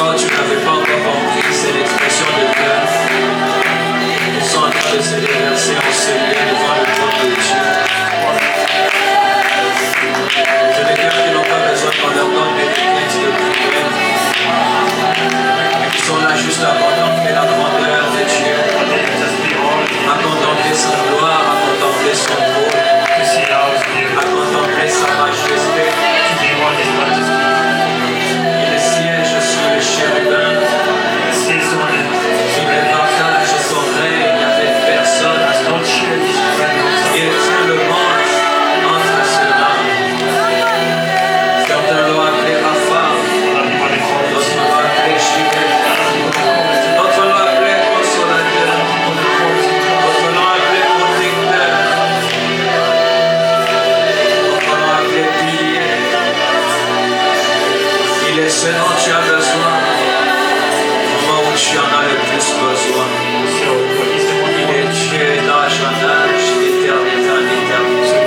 Encore tu n'avais pas encore compris, c'est l'expression de cœur. Nous sommes en train de se déverser en ce lieu devant le trône de Dieu. C'est des cœurs qui n'ont pas besoin qu'on leur donne des techniques de prière, mais qui sont là juste à contempler la grandeur de Dieu, à contempler sa gloire, à contempler son trône, à contempler sa majesté. Il siège sur le chérubin, il partage son règne avec personne. Il tient le monde entre ses mains. Certains l'ont appelé Rapha, d'autres l'ont appelé Shibet, d'autres l'ont appelé consolateur, d'autres l'ont appelé protecteur, d'autres l'ont appelé pilier. Il est ce dont tu as besoin au moment où tu en as le plus besoin. Il est Dieu d'âge en âge, d'éternité en éternité.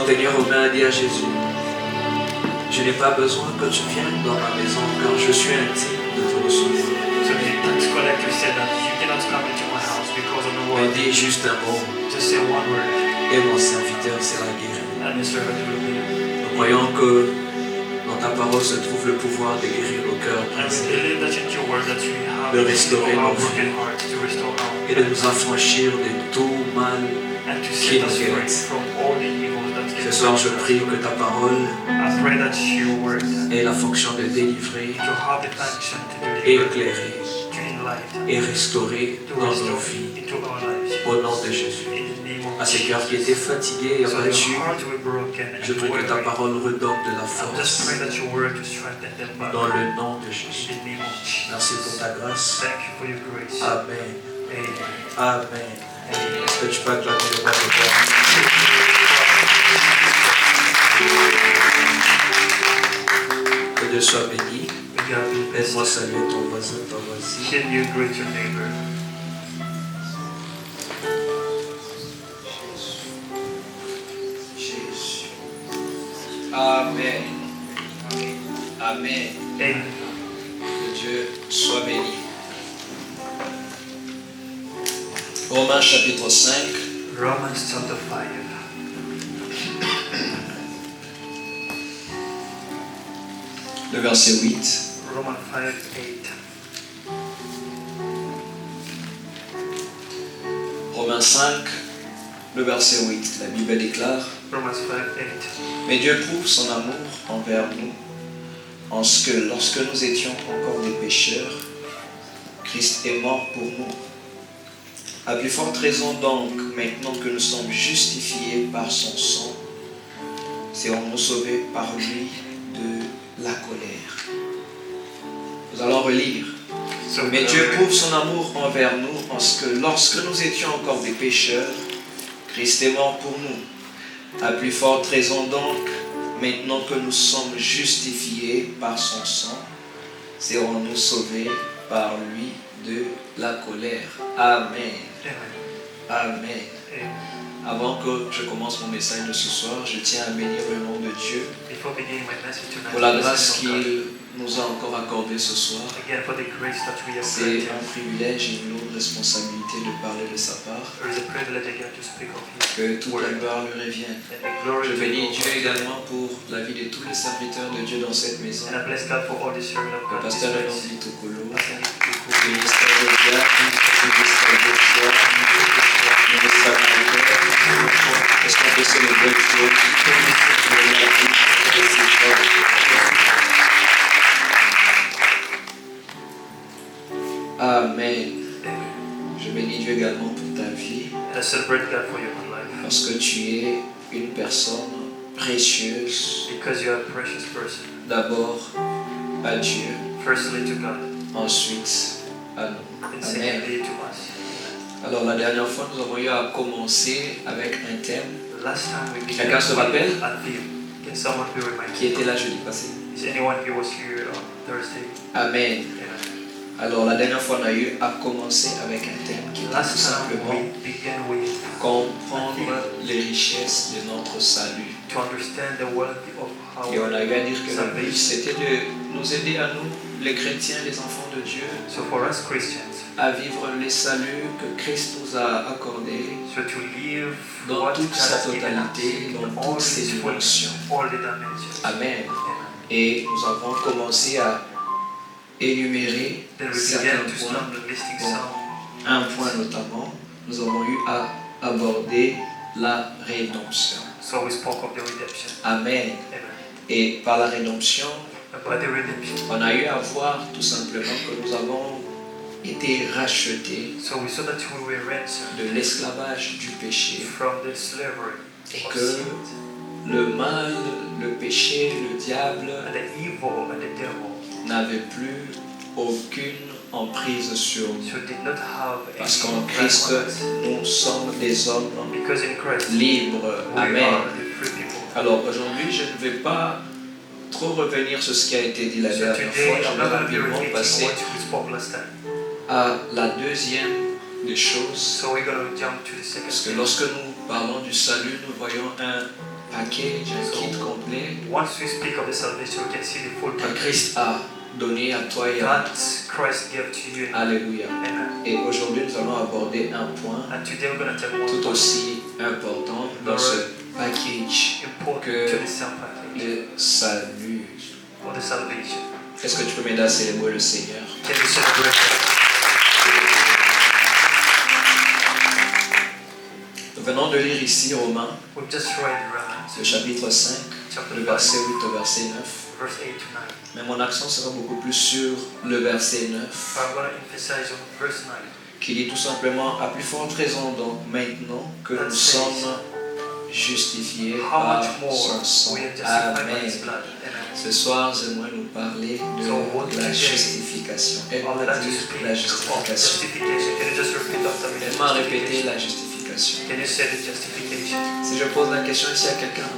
centenier romain a dit à Jésus, je n'ai pas besoin que tu viennes dans ma maison car je suis indigne de te recevoir. So the tax collector said that you cannot come into my house because of the Mais word. dis juste un mot, Just say one word, et mon serviteur sera guéri. and your servant will be healed. Nous croyons que dans ta parole se trouve le pouvoir de guérir nos cœurs And we brisés believe that in your word that you have De restaurer our nos broken hearts, to restore our et de nous affranchir de tout mal. and to qui set nous us free guérit. from all the evil that Ce is soir, je around us. prie que ta parole I pray that your word ait la fonction de délivrer, to have the function to deliver, éclairer to enlighten, et restaurer to dans nos restore vies. into our lives. Au nom de Jésus. In the name of À ces cœurs qui Jesus. étaient fatigués et So abattus, your hearts were broken je prie que ta weary. parole redonne de la I just force. pray that your word to strengthen them back. Dans le nom de In Jésus. the name of Jesus. Merci pour ta grâce. Thank you for your grace. Amen. Amen. Amen. Amen. Est-ce que tu peux acclamer le roi de gloire? Que Dieu soit béni. May God be blessed. Laisse-moi saluer ton voisin, ta voisine. Can you greet your neighbor? Jésus. Amen. Amen. Amen. Que Dieu soit béni. Romains chapitre 5, Romans chapter 5. le verset 8. Romans 5:8. Romains 5, le verset 8. La Bible déclare, Romans 5:8. mais Dieu prouve son amour envers nous en ce que lorsque nous étions encore des pécheurs, Christ est mort pour nous. À plus forte raison donc, maintenant que nous sommes justifiés par son sang, serons-nous sauvés par lui de la colère. Nous allons relire. So Mais Dieu prouve son amour envers nous en ce que lorsque nous étions encore des pécheurs, Christ est mort pour nous. À plus forte raison donc, maintenant que nous sommes justifiés par son sang, serons-nous sauvés par lui de la colère. Amen. Amen. Amen. Amen. Avant que je commence mon message de ce soir, je tiens à bénir le nom de Dieu Before beginning my message tonight, pour la bless grâce the Lord God. qu'il nous a encore accordée ce soir. Again, for the grace that we have C'est granted. un privilège et une lourde responsabilité de parler de sa part. It is a privilege again to speak of His Que toute la gloire lui revienne. and the glory Je to bénis God. Dieu également pour la vie de tous les serviteurs de Dieu dans cette maison. And I bless God for all the servants of Le God in this pasteur place. Leon Tokolo, Pastor Nick le Tuku, ministère de diacre, le ministère de foi, le ministère de est-ce qu'on peut célébrer Dieu? Amen. Amen. Je bénis Dieu également pour ta vie And I celebrate God for your life parce que tu es une personne précieuse. because you are a precious person. D'abord à Dieu, Firstly to God ensuite à nous. and Amen. secondly to us. Alors la dernière fois, nous avons eu à commencer avec un thème. The last time we began Quelqu'un se rappelle? with a theme. Can someone be Qui reminded? était là jeudi passé. Is anyone who was here on Thursday? Amen. Amen. Alors la dernière fois, on a eu à commencer avec un thème qui était tout Last time simplement we began with comprendre les richesses de notre salut. to understand the wealth of Et on our a eu à dire que le but, salvation. c'était de nous aider à nous, les chrétiens, les enfants de Dieu, So for us Christians, à vivre les saluts que Christ nous a accordés so to live dans what toute God sa has given us totalité, in dans all toutes ses its fullness, dimensions. all the dimensions. Amen. Amen. Et nous avons commencé à énumérer Then we certains began to points. start listing Bon. some. Un point notamment, nous avons eu à aborder la rédemption. So we spoke of the redemption. Amen. Amen. Et par la rédemption, About the redemption. on a eu à voir tout simplement que nous avons été rachetés So we saw that we were ransomed de l'esclavage du péché from the slavery et of que sin le mal, le péché, le diable and the evil and the devil. n'avaient plus aucune emprise sur nous. So did not have Parce qu'en any Christ, grasp on us. nous sommes des hommes Because in Christ libres. we Amen. are the free people. Alors aujourd'hui, je ne vais pas trop revenir sur ce qui a été dit la So dernière fois. today Je I'm vais not going to be rapidement repeating passer what we spoke last time. à la deuxième des choses. So we're going to jump to the second Parce que thing. lorsque nous parlons du salut, nous voyons un package, un kit complet Once we speak of the salvation, we can see the full que package Christ a donné à toi et à moi. that Christ gave to you. Alléluia. Amen. Et aujourd'hui, nous allons aborder un point And today we're going to take one tout point aussi important dans ce package, important que to the same package le salut. of the salvation. Est-ce que tu peux m'aider à célébrer le Seigneur? Can we celebrate that? Nous venons de lire ici Romains, We've just read Romans le chapitre 5, chapter le 5, verset 8 au verset 9. verse 8 to 9. Mais mon accent sera beaucoup plus sur le verset 9, But I'm going to emphasize on verse 9. qui dit tout simplement, à plus forte raison donc maintenant que nous sommes justifiés How par much son more sang. we are justified by Amen. His blood. Amen. Ce soir, j'aimerais nous parler So what de la today- justification. I would Aide-moi like à to dire speak la of justification. justification. Can you just repeat after me? Aide-moi à répéter Justification. la justification. Can you say the justification? Si je pose la question ici à quelqu'un,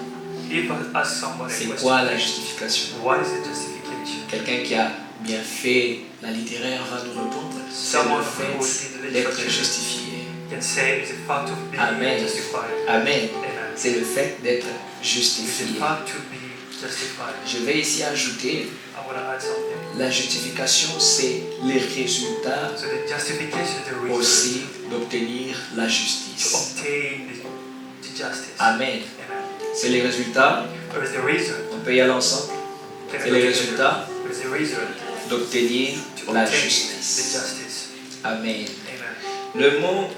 If I ask somebody a c'est question, quoi la justification? what is the justification? Quelqu'un qui a bien fait la littéraire va nous répondre. C'est Someone le who fait did d'être literature justifié. can say it's a fact of being Amen. justified. Amen. Amen. C'est le fait d'être It's justifié. a fact to be justified. Je vais ici ajouter, I want to add something. la justification, c'est les résultats So the justification is the reason aussi d'obtenir la to justice. obtain the justice. Amen. Amen. C'est les résultats, Or is the reason? on peut y aller ensemble, Can c'est we les go together? résultats Or is the reason d'obtenir to la obtain the justice. justice? Amen. Amen. Le mot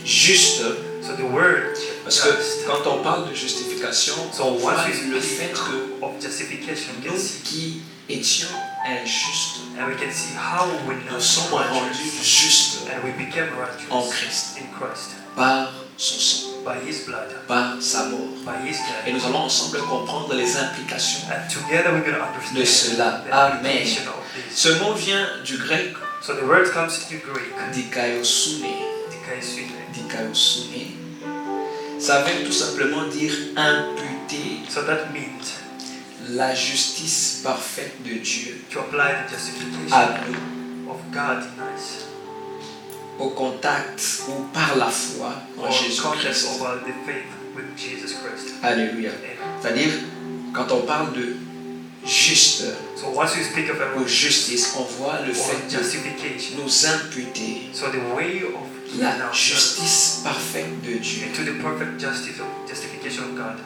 juste, So the word parce que just. quand on parle de justification, So on voit once we le speak fait que of justification, we can nous see qui étions injustes, and we can see how we nous know sommes rendus justes and we became en righteous Christ in Christ par son sang, by His blood, par sa mort. by His Et death. nous allons ensemble comprendre les implications. And together we're going to De understand cela. the Amen. application of this. Ce mot vient du grec So the word comes in Greek, dikaiosune. dikaisune. Dikaiosune. Ça veut tout simplement dire imputer So that means la justice parfaite de Dieu to apply the justification à nous of God in us, au contact ou par la foi en or context Jésus-Christ. over the faith with Jesus Christ. Alléluia. Amen. C'est-à-dire, quand on parle de juste So once we speak of a ou justice, on voit le or fait de justification, nous imputer so the way of la justice parfaite de Dieu into the perfect justification of God,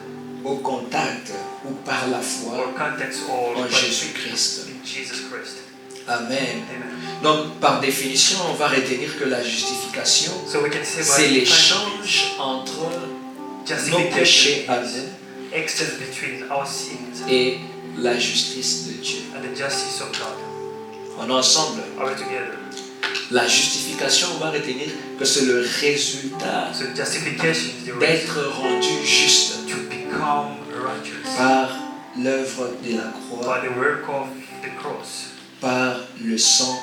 au contact ou par la foi or context or en by faith Jésus-Christ. in Jesus Christ. Amen. Amen. Donc, par définition, on va retenir que la justification, So we can say c'est by l'échange entre nos péchés justification à is nous exchange between our sins et la justice de Dieu. and the justice of God. On est ensemble. Are we together? La justification, on va retenir que c'est le résultat So justification is the reason d'être rendu juste to become righteous par l'œuvre de la croix, by the work of the cross, par le sang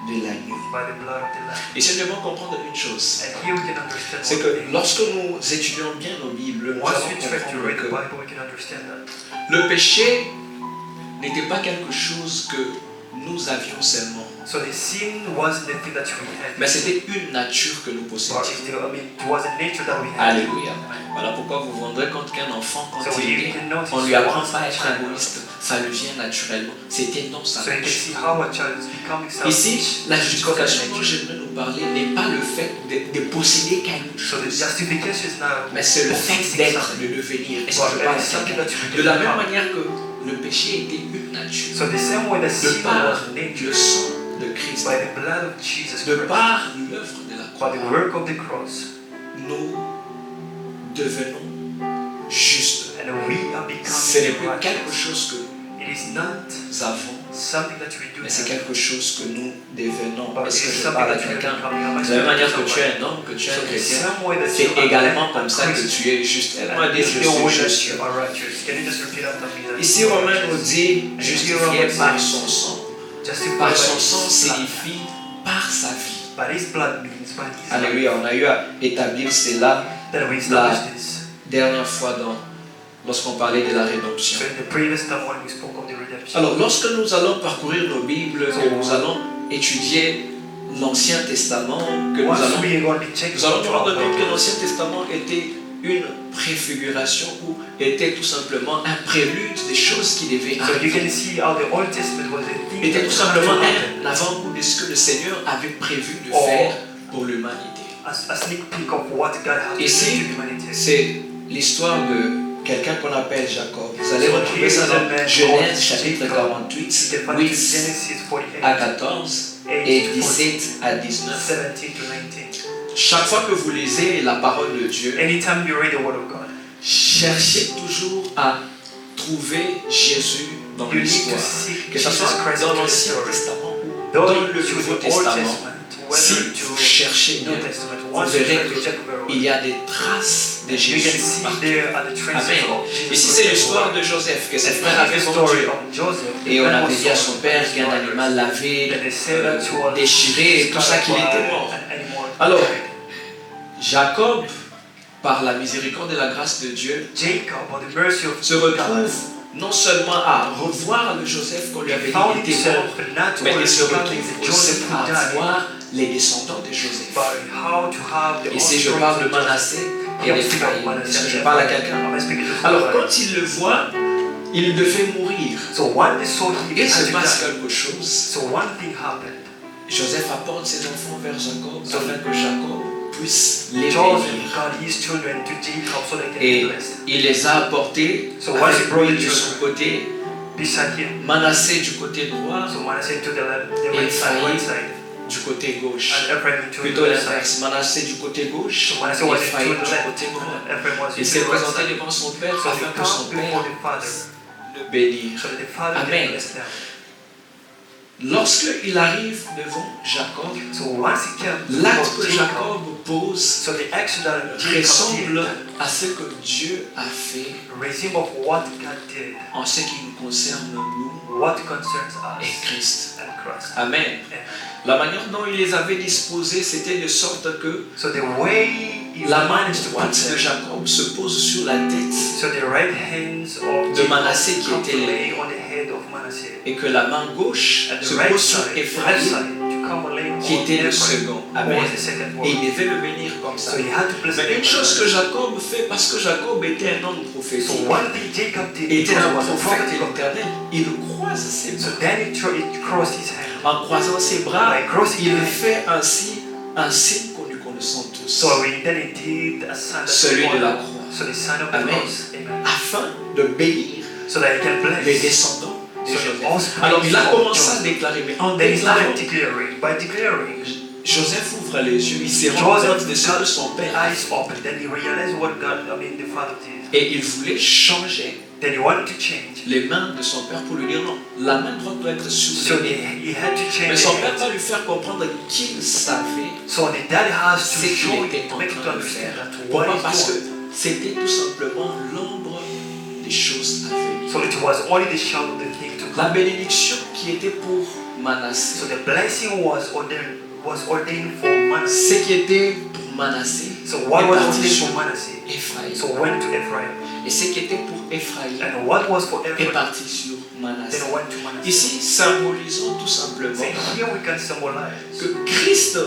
de l'agneau. by the blood of the Lamb. Et si nous devons comprendre une chose, And here we can understand c'est one que thing. lorsque nous étudions bien nos Bibles, nous Once allons we try to comprendre read the que Bible, we can understand that. le péché n'était pas quelque chose que nous avions seulement, So the sin wasn't the thing that we had, mais c'était une nature que nous but possédions. it was a nature that we had. Alléluia. Voilà pourquoi vous vous rendrez compte qu'un enfant, quand So il est you né, can notice on lui apprend once pas à a être child- égoïste, ça lui vient naturellement. C'était dans sa So you can nature. see how a child is becoming selfish. Ici, la justification dont j'aimerais nous parler n'est pas le fait de posséder quelque So the chose, justification is not mais c'est le fait possessing d'être, something, de devenir. Est-ce but que je parle à it's something quelqu'un? that you De la même become. manière que le péché était une nature, So the same way the de sin par was nature, le sang de Christ, by the blood of Jesus de Christ, par l'œuvre de la croix, by the work of the cross, nous devenons justes. and we are Ce n'est becoming plus quelque righteous. chose que It is not nous avons, something that we do mais c'est have, quelque chose que nous devenons. but it Est-ce que is je something parle à that we are quelqu'un? becoming. Am I De la même speaking manière to que tu es somebody? un homme, que tu es So un the chrétien, same way that c'est you are également a comme ça que Christian, tu es juste. Aide-moi à and dire this je is the way suis that juste. you are righteous. Can you just repeat after me that Ici, you are Romain nous righteous? dit justifié par son sang. Justified Par by son his sang blood. signifie par sa vie. But his blood means by his life. Alléluia, on a eu à établir cela That we established this. dernière fois lorsqu'on parlait de la rédemption. So in the previous time when we spoke of the redemption. Alors, lorsque nous allons parcourir nos Bibles, que nous allons étudier l'Ancien Testament, que nous Once allons we are going to be checking nous allons nous rendre compte que out l'Ancien Testament était une préfiguration ou était tout simplement un prélude des choses qui devaient So you can arriver. see how the Old Testament was a thing Était that tout was simplement going to happen. un avant-goût de ce que le Seigneur avait prévu de Oh. faire pour l'humanité. A sneak peek of what God has Ici, to do to humanity. c'est l'histoire de quelqu'un qu'on appelle Jacob. Vous allez So retrouver here ça is a dans man Genèse called chapitre Jacob. 48, It's found in 8 Genesis 48, à 14 et 17 à 19. 17 to 19. Chaque fois que vous lisez la parole de Dieu, Anytime you read the Word of God, cherchez toujours à trouver Jésus dans you need to l'histoire. seek Que ce Jesus soit Christ dans in the l'Ancien story. Testament ou Though dans you le choose Nouveau the Old Testament. Testament, Si whether vous to cherchez New bien, Testament, vous once you verrez try to check very qu'il well, y a des traces de you can Jésus see partout. there are the traces Amen. of Jesus Ici, Christ c'est l'histoire everywhere. de Joseph, que ses And frères avaient this is the vendu. story of Joseph. Et on The man avait was dit à sold son père by his qu'un brothers. animal lavé, And they said that he was déchiré, et tout ça, qu'il était mort. an animal. Alors, Jacob, par la miséricorde et la grâce de Dieu, Jacob, by the mercy of se retrouve non seulement à revoir le Joseph qu'on lui avait found dit était mort, himself not mais il only se becoming retrouve the aussi Joseph who à died, voir les descendants de Joseph. but how to have the Ici, je offspring parle de of Joseph. Manassé et Here I'm speaking of d'Éphraïm. Manasseh Est-ce que je and parle à Ephraim. quelqu'un? I'm speaking to Alors, somebody. quand il le voit, il devait mourir. So when they saw him, he Il se had to passe die. quelque chose. So one thing happened. Joseph apporte ses enfants vers Jacob afin que Jacob puisse les Joseph bénir. got his children to Jacob so they can Et be blessed. il les a apportés So once he avec brought lui the de son children côté, beside him, Manassé du côté droit, so Manasseh to the left, the right side, du côté gauche. and Ephraim to Plutôt the left side. l'inverse, Manassé du côté gauche, So Manasseh was Ephraïm to the du left, côté droit. and Ephraim was Il to s'est the right présenté side. devant son père So afin they que son come before père the Father, le bénisse. so that the Father Amen. can bless them. Lorsqu'il arrive devant Jacob, So once he came l'acte to que Jacob, Jacob pose so the action that Jacob ressemble did à ce que Dieu a fait resemble of what God did, en ce qui nous concerne, nous what concerns et us Christ. and Christ. Amen. Amen. La manière dont il les avait disposés, c'était de sorte que So the way he la main managed to put droite de them, Jacob se pose sur la tête so the right hands of de Manassé qui Jacob était come to l'aîné. lay on the head of Manasseh, et que la main gauche and se the right pose sur side, left Ephraïm side to come and lay on qui était le Ephraim, second. who Amen. was the second Et one. il devait le bénir comme ça. So he had to bless Mais une chose que Ephraim. Jacob fait, parce que Jacob était un homme So prophétique, one thing Jacob did, était because he un was a prophète prophet de of God. l'Éternel, il croise ses So bras. then he crossed his hand. En croisant ses bras, By crossing il his hand. fait ainsi un signe que nous connaissons tous, So then he did a sign that celui de la croix, so the sign of the Amen. cross. Amen. afin de bénir So that he can bless. les descendants de So the Joseph. offspring Alors il a of commencé à Joseph. déclarer, mais en Then he déclarant, started declaring. By declaring, Joseph ouvre les yeux, il s'est rendu compte de ce que son père a eyes fait. open. Then he realized what the Father did. Et il voulait changer Then he wanted to change. les mains de son père pour lui dire non, la main droite doit être sur So l'aîné. he had to change. Mais son the père hands. va lui faire comprendre qu'il savait So the dad has ce to show qu'il him, était to en make him to train de understand faire. that Pourquoi? what Parce he's que doing. c'était tout simplement l'ombre des choses à venir. So it was only the shadow of the thing to La come. bénédiction qui était pour Manassé, So the blessing was ordained for Manasseh. ce qui était pour Manassé So what est was parti ordained sur for Manasseh? Ephraïm. So went to Ephraim. Et ce qui était pour Ephraïm And what was for est Ephraim? parti sur Manassé. Then went to Manasseh. Ici, symbolisons tout So simplement here we can symbolize que Christ,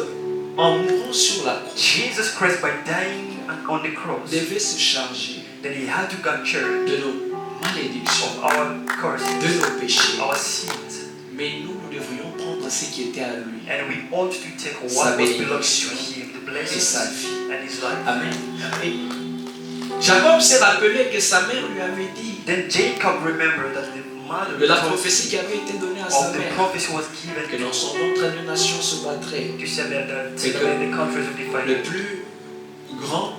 en mourant sur la croix, Jesus Christ by dying on the cross. devait se charger Then he had to capture de nos malédictions, of our curses, de nos péchés. our sins. Mais nous devrions prendre ce qui était à lui And we ought to take Sa what was belonging bénédiction to him, the et blessings sa vie. and his life. Amen. Et Jacob s'est rappelé que sa mère lui avait dit Then Jacob remembered that the mother de la told prophétie qui avait été donnée à sa of the mère prophecy was que given dans son ventre une nation se battrait. to Samuel that Et que the countries will be Le fighting. plus grand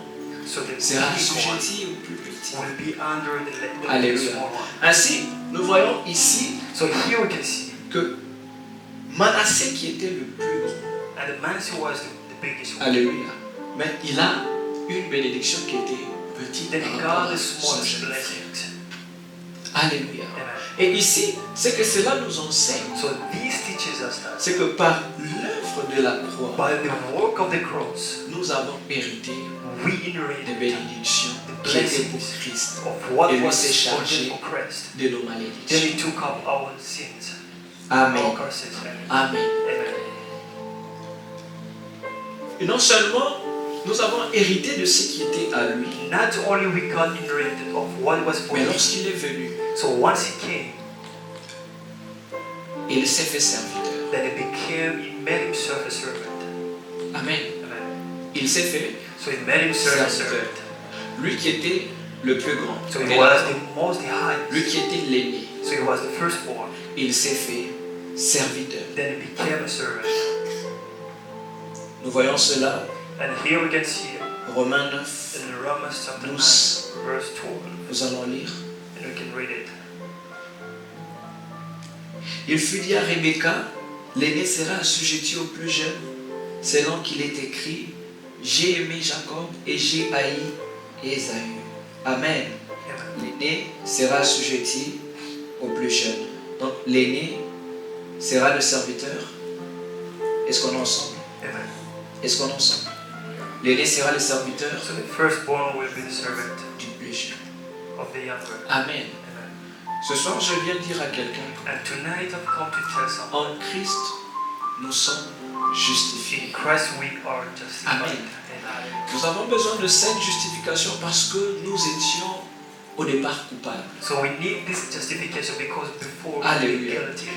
So the sera big one assujetti au plus petit. will be under the Alléluia. small one. Ainsi, nous voyons ici So here we can see, que Manassé qui était le plus grand, and the Manasseh was the biggest one. alléluia, mais il a une bénédiction qui était petite Then par he rapport got à the son smallest jeune frère. blessings. Alléluia. Amen. Et ici, c'est que cela nous enseigne, So this teaches us that c'est que par l'œuvre de la croix, by the work of the cross, nous avons hérité we des inherited bénédictions the qui étaient pour blessings Christ, of what Et lui was s'est chargé ordained for Christ. de nos Then malédictions. he took up our sins, Amen. our curses. Amen. Amen. Amen. Et non seulement nous avons hérité de ce qui était à lui. Not only we got inherited of what was for Mais him. lorsqu'il est venu, So once he came, il s'est fait serviteur. then he made himself a servant. Amen. Amen. Il s'est fait So he made himself a serviteur. servant. Lui qui était le plus grand. So he was the most high. Lui qui était l'aîné. So he was the firstborn. Il s'est fait serviteur. Then he became a servant. Nous voyons cela, And here we can see Romains 9, in Romans chapter 9, 12. verse 12. Nous allons lire. And we can read it. Il fut dit à Rebecca, l'aîné sera assujetti au plus jeune, selon qu'il est écrit, j'ai aimé Jacob et j'ai haï Ésaü. Amen. Amen. L'aîné sera assujetti au plus jeune. Donc l'aîné sera le serviteur. Est-ce qu'on est ensemble? Amen. Est-ce qu'on est ensemble? L'aîné sera le serviteur So the firstborn will be the servant du plus jeune. of the younger. Amen. Amen. Ce soir, je viens dire à quelqu'un, And tonight I've come to tell someone, en Christ, nous sommes justifiés. in Christ we are justified. Amen. Amen. Nous avons besoin de cette justification parce que nous étions au départ coupables. So we need this justification because before we Alléluia. were guilty.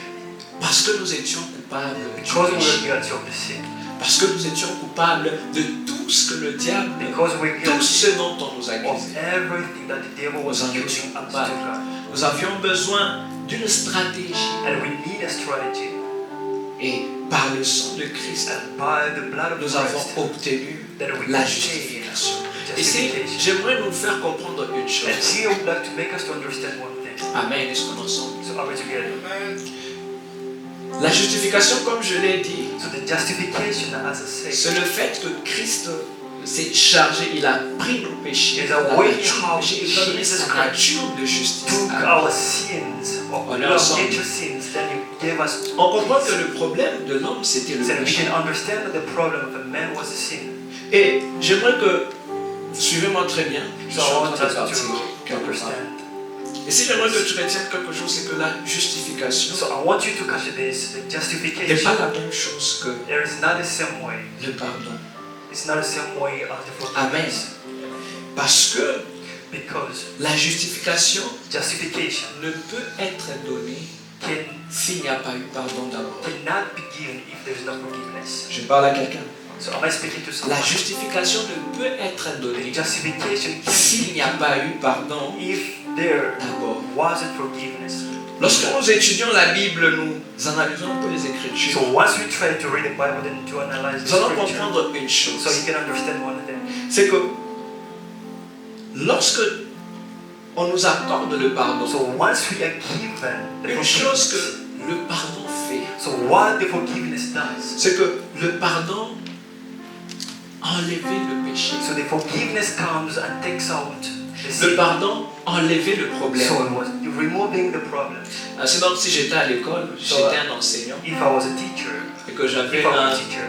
Parce que nous étions coupables du Because we were péché. guilty of the sin. Parce que nous étions coupables de tout ce que le diable, Because we're tout guilty ce dont on nous of accusait. everything that the devil was Nous en accusing étions us to coupables. God. Nous avions besoin d'une stratégie. And we need a strategy. Et par le sang de Christ, And by the blood of nous avons Christ, obtenu that we la can justification. obtain Et c'est, justification. j'aimerais nous faire comprendre une And chose. here I would like to make us to understand one thing. Amen. Est-ce qu'on est ensemble? So are we together? La justification, comme je l'ai dit, So the justification, as I say, c'est le fait que Christ s'est chargé, il a pris nos péchés, is la a way nature how du péché, il a donné Jesus sa Christ nature de justice. took Amen. our sins, of On est our ensemble. nature sins, then He gave us. On comprend que le problème de l'homme, c'était le So we péché. can understand that the problem of a man was a sin. Et j'aimerais que, suivez-moi très bien, je So suis I en want train de us partir to quelque part. understand. Et si j'aimerais que tu retiennes quelque chose, c'est que la justification So I want you to catch this. The n'est justification, pas la même chose que there is not the same way. le pardon. It's not the same way as the forgiveness. Parce que Because la justification justification ne peut être donnée s'il n'y a pas eu pardon d'abord. cannot be given if there is no forgiveness. Je parle à quelqu'un. So am I speaking to La someone? justification ne peut être donnée Justification s'il n'y a pas eu pardon if there d'abord. wasn't forgiveness. Lorsque nous étudions la Bible, nous analysons un peu les So Écritures. once we try to read the Bible and to analyze the Nous allons scripture, comprendre une so you chose. can understand one thing. C'est que lorsque on nous accorde le pardon, So once we are given the une chose forgiveness, que le pardon fait, so what the forgiveness does, c'est que le pardon enlève le péché. so the forgiveness comes and takes out the Le sin. pardon enlève le problème. So it was removing the problem. C'est donc si j'étais à l'école, j'étais un enseignant If I was a teacher, et que j'avais if I was a un teacher,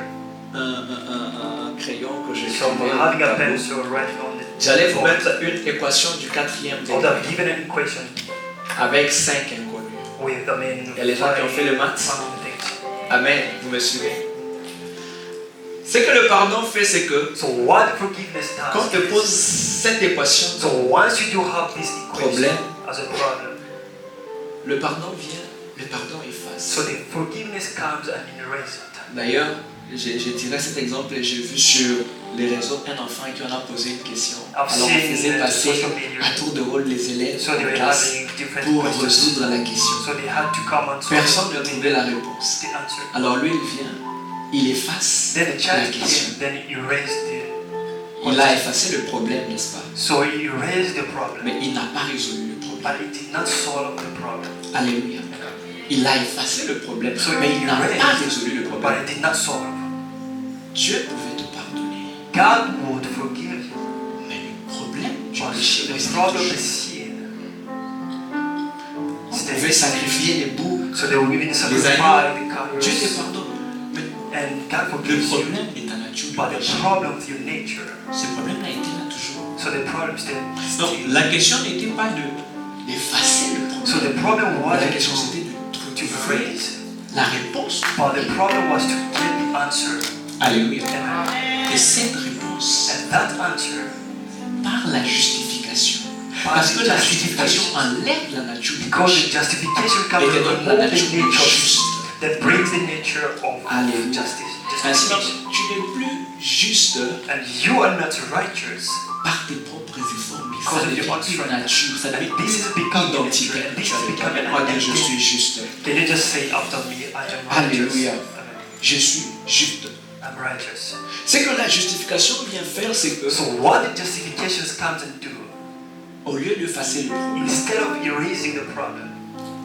crayon que so j'écrivais au having a tableau, pencil writing on it, j'allais vous mettre une équation du quatrième I would have degré given an equation avec 5 inconnus. with, I mean, Il y a les gens qui ont fait le maths. things. Amen, vous me suivez? Ce que le pardon fait, c'est que So what forgiveness quand on te does pose is, cette équation, so once you do have this equation problème, as a problem, le pardon vient, le pardon efface. so the forgiveness comes and erases it. D'ailleurs, j'ai tiré cet exemple et j'ai vu sur les réseaux un enfant qui en a posé une question. I've Alors on seen faisait the passer social media. à tour de rôle les élèves So they en were classe having different pour questions. résoudre la question. So they had to come and solve Personne n'a trouvé la réponse. the answer. Alors lui, il vient, il efface Then the la child question. came, then he erased the Il a effacé le problème, n'est-ce pas? So he erased the problem, Mais il n'a pas résolu le problème. but it did not solve the problem. Alléluia. Il a effacé le problème, So mais he il n'a pas erased, résolu le but problème. it did not solve. Dieu pouvait te pardonner, God would forgive you, mais le problème du but péché the restait problem toujours. is sin. On pouvait sacrifier les boucs, So they were giving the les sacrifice, agneaux. the Dieu te cows, pardonne. Mais and God le forgives you. problème est ta nature du But the péché. problem with your nature, Ce problème a été là toujours. so the problem still. Donc la question n'était pas d'effacer le problème. So the problem Mais was la question to c'était de trouver erase, la réponse. but the problem was to get the answer. Alléluia. And Et cette réponse réponse And that answer, par la justification. Parce que la justification enlève la nature du because péché. the justification comes Et te from donne la the nature nature juste. that brings the nature of Alléluia. justice. Ainsi donc, Justification. tu n'es plus juste And you are not righteous par tes propres efforts, mais because ça of your devient own une strength. nature, ça devient And this is becoming your nature. identitaire. And this Tu is as becoming moi dire je an suis identity. juste. Can you just say after me, I am righteous? Alléluia. Amen. Je suis juste. I'm righteous. Ce que la justification vient faire, c'est que So what the justification comes and do, au lieu de effacer le problème, instead of erasing the problem,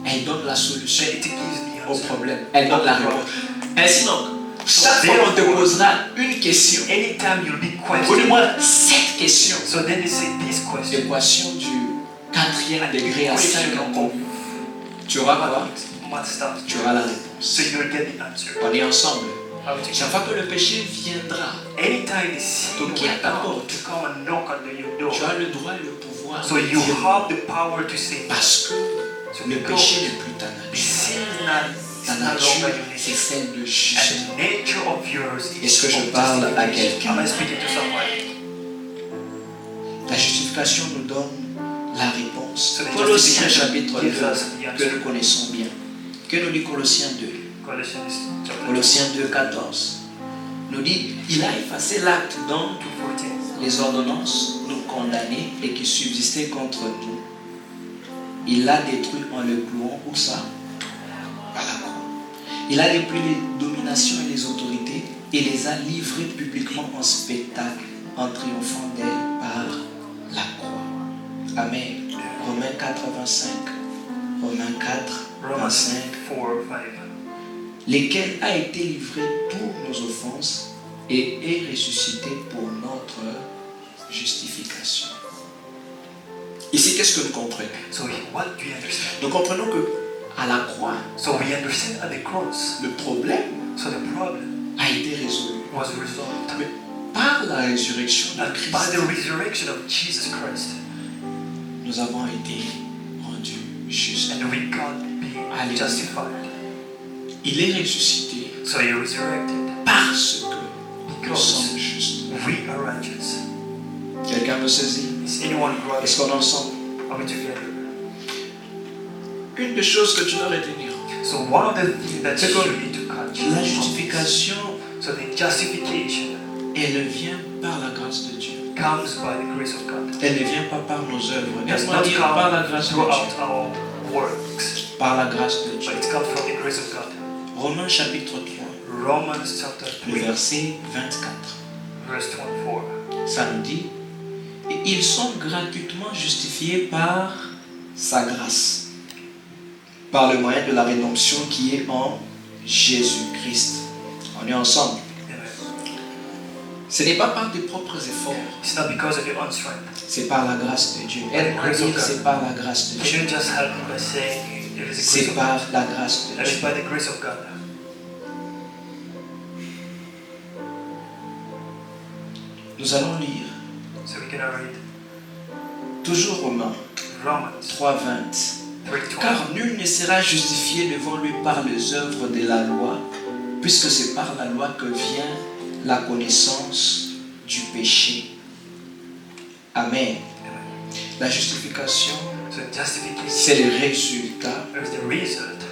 elle donne la solution then it gives the au answer. problème. Elle donne la réponse. Ainsi donc, chaque fois qu'on te posera une question, Anytime you'll be ou du questioned, moins cette question, so then they say this question. équation du 4e degré à 5 Question en of tu auras quoi? what stuff. Tu auras la réponse. So you'll get the answer. On est ensemble. How to Chaque fois que le péché viendra, Anytime they see you Toquer à ta come porte. to come and knock on your door, tu as le droit et le pouvoir so de you dire have the power to say, parce que so le because péché n'est plus ta the nature. sin is not, Ta is no nature, longer your c'est nature. celle de And juste. the nature of yours is Est-ce que je of parle à justification. quelqu'un? Am I speaking to someone? La justification nous donne la réponse. So the Colossiens justification chapitre 2, gives us the que answer. nous connaissons bien. Que nous dit Colossiens 2? Colossians chapter Colossiens 2, 14 nous dit, il a effacé l'acte dont 2:14. les ordonnances nous condamnaient et qui subsistaient contre nous. Il l'a détruit en le clouant, où ça? À la croix. Il a détruit les dominations et les autorités et les a livrées publiquement en spectacle en triomphant d'elles par la croix. Amen. Romains 4, 25. Romains 4, Romans 25. 4:5. Lesquels a été livré pour nos offenses et est ressuscité pour notre justification. Ici, qu'est-ce que nous comprenons? So what do you understand? Nous comprenons que à la croix, So we understand at the cross. le problème So the problem a été résolu. was resolved. Mais par la résurrection de And Christ, by the resurrection of Jesus Christ, nous avons été rendus justes. and we got be Alléluia. justified. Il est ressuscité So he resurrected parce que nous sommes justes. we are righteous. Quelqu'un me saisit? Is anyone growing? Est-ce qu'on est ensemble? Are we together? Une des choses que tu dois retenir, So one of the things that C'est you comme need to catch. la justification, So the justification elle vient par la grâce de Dieu. comes by the grace of God. Elle ne vient pas par nos œuvres. It does Laisse-moi not dire par la come grâce de throughout Dieu. our works, Par la grâce de Dieu. but it comes from the grace of God. Romains chapitre 3, Romans chapter le 3, verset 24. verse 24. Ça nous dit, et ils sont gratuitement justifiés par sa grâce, par le moyen de la rédemption qui est en Jésus-Christ. On est ensemble. Amen. Ce n'est pas par tes propres efforts, It's not because of your own strength. c'est par la grâce de Dieu. Aide-moi à dire, c'est par la grâce de You Dieu. don't just help me by saying it is the C'est grace of par God. la grâce de It is Dieu. by the grace of God. Nous allons lire So we can read toujours Romains Romans 3, 20. 3:20. Car nul ne sera justifié devant lui par les œuvres de la loi, puisque c'est par la loi que vient la connaissance du péché. Amen. Amen. La justification, So justification c'est le résultat is the result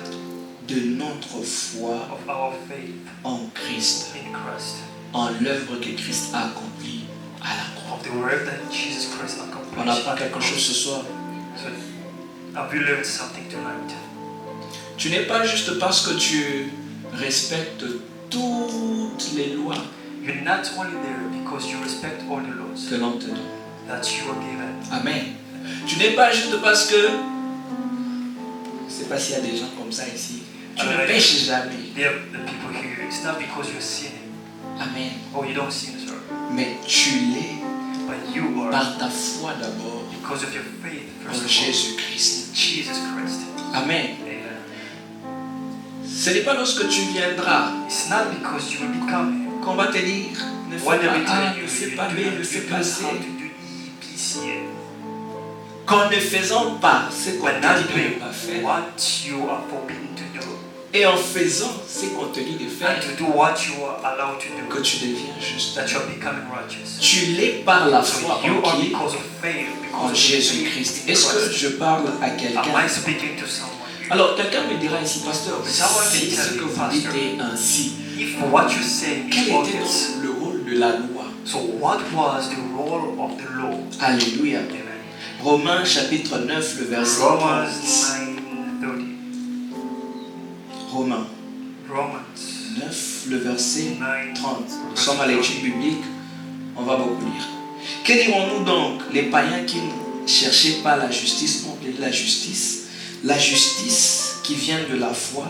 de notre foi of our faith en Christ, in Christ, en l'œuvre que Christ a accomplie à la croix. of the work that Jesus Christ accomplished. On apprend quelque chose ce soir. So have you learned something tonight? Tu n'es pas juste parce que tu respectes toutes les lois You're not only there because you respect all the laws que l'on te donne. that you are given. Amen. Tu n'es pas juste parce que, je ne sais pas s'il y a des gens comme ça ici, tu ne pêches jamais. There are the people here. It's not because you're sinning Amen. or you don't sin, sir, Mais tu l'es but you are par ta foi d'abord because of your faith, en first of all, Jésus-Christ. in Jesus Christ. Amen. Amen. Ce n'est pas lorsque tu viendras It's not because you will be coming. qu'on va te dire, ne fais When pas they A, tell ne you, fais you pas B, ne do fais not pas how C. to do E, B, C, A. Qu'en ne faisant pas ce qu'on But t'a not dit de ne doing pas faire, what you are forbidden to do, Et en faisant ces contenus de and faire, to do what you are allowed to que do, tu deviens juste. that you are becoming righteous. Tu l'es par la So foi you en are qui? because of faith, En because of Jésus-Christ. faith in Est-ce que Christ. je parle à Am quelqu'un? I speaking to someone here? Alors, quelqu'un me dira ici, pasteur, Someone si can ce tell que me, vous pastor, dites est ainsi, If what you say quel is all était this, donc le rôle de la loi? so what was the role of the law? Alléluia. Amen. Romains chapitre 9, le verset Romans 30. 9:30. Romains Romans 9, le verset 9. 30. Nous sommes à l'étude biblique, on va beaucoup lire. Que dirons-nous donc? Les païens qui ne cherchaient pas la justice ont obtenu la justice qui vient de la foi,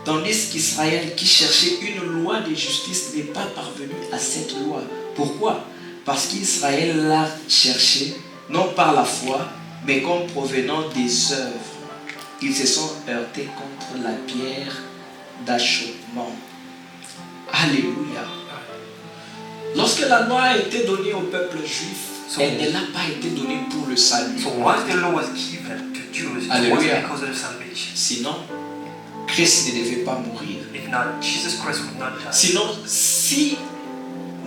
tandis qu'Israël qui cherchait une loi de justice n'est pas parvenu à cette loi. Pourquoi? Parce qu'Israël l'a cherché, non par la foi, mais comme provenant des œuvres. Ils se sont heurtés contre la pierre d'achoppement. Alléluia. Lorsque la loi a été donnée au peuple juif, elle ne l'a pas été donnée pour le salut. So once the law was given to Jews, it was Hallelujah. because of salvation. Sinon, Christ ne devait pas mourir. If not, Jesus Christ would not die. Sinon, si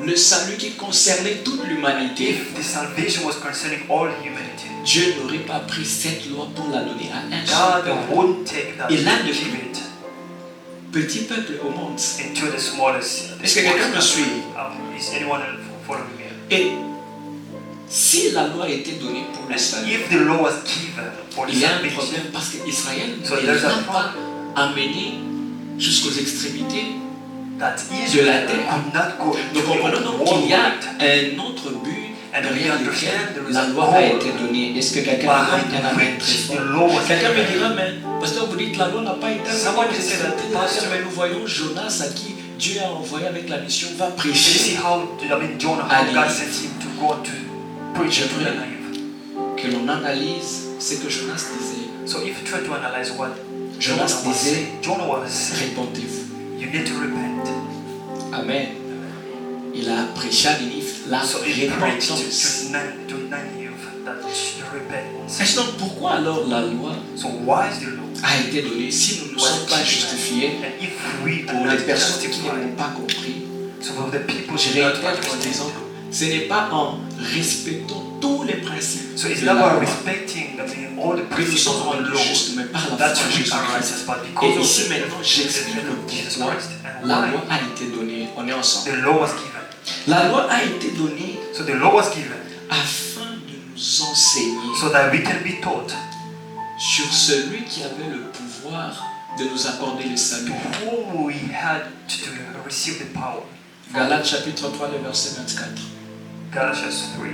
le salut qui concernait toute l'humanité, If the salvation was concerning all humanity, Dieu n'aurait pas pris cette loi pour la donner à un seul God peuple. won't take that Et là, and de give it petit peuple au monde. into the smallest. Est-ce que quelqu'un me suit? Is anyone following me? Et si la loi a été donnée pour le And salut, if the law was given for the il y a un salvation, problème parce qu'Israël So ne there's a l'a pas problem. amené jusqu'aux extrémités. that de la Israel terre. could not go Nous into comprenons the donc qu'il y a world un autre but And we derrière understand there lequel is la a loi a goal été donnée. Est-ce que quelqu'un me behind donne un amen très which the fort? law was Quelqu'un me given. dira, mais pasteur, vous dites que la loi n'a pas été Someone donnée. can say that, Pastor. Mais nous voyons Jonas à qui Dieu a envoyé avec la mission va You see prêcher how, Jonah, how Allez. God sent him to go to preach Je to the prie. Nineveh. que l'on analyse ce que Jonas disait. So if you try to analyze what Jonas Jonah was disait, saying, Jonah was saying, répentez-vous. you need to repent. Amen. Il a prêché à Ninive la So he preached repentance. to Nineveh that repentance. Et donc pourquoi alors la loi So why is the law? a été donnée si nous ne sommes pas justifiés? And if we are Pour not les personnes qui justified, n'ont pas compris, so for the people je who are réitère not en justified. disant ce n'est pas en respectant tous les principes So it's de not la about loi respecting all the que nous principles sommes of the rendus law justes, mais par la that foi en we are Jésus-Christ. righteous, but Et because of ici the maintenant, j'explique faith of Jesus pourquoi Christ and la why loi a été donnée. On est ensemble. the law was given. La loi a été donnée So the law was given afin de nous enseigner so that we can be taught sur celui qui avait le pouvoir de nous accorder le to salut. whom we had to receive the power. Galates chapitre 3, le verset 24. Galatians 3.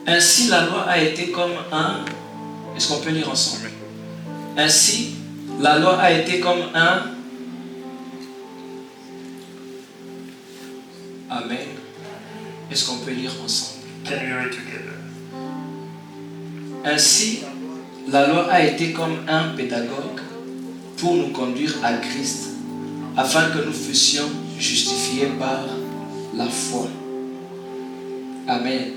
Ainsi, la loi a été comme un... Est-ce qu'on peut lire ensemble? Ainsi, la loi a été comme un... Amen. Est-ce qu'on peut lire ensemble? Can we read together? Ainsi, la loi a été comme un pédagogue pour nous conduire à Christ, afin que nous fussions justifiés par la foi. Amen.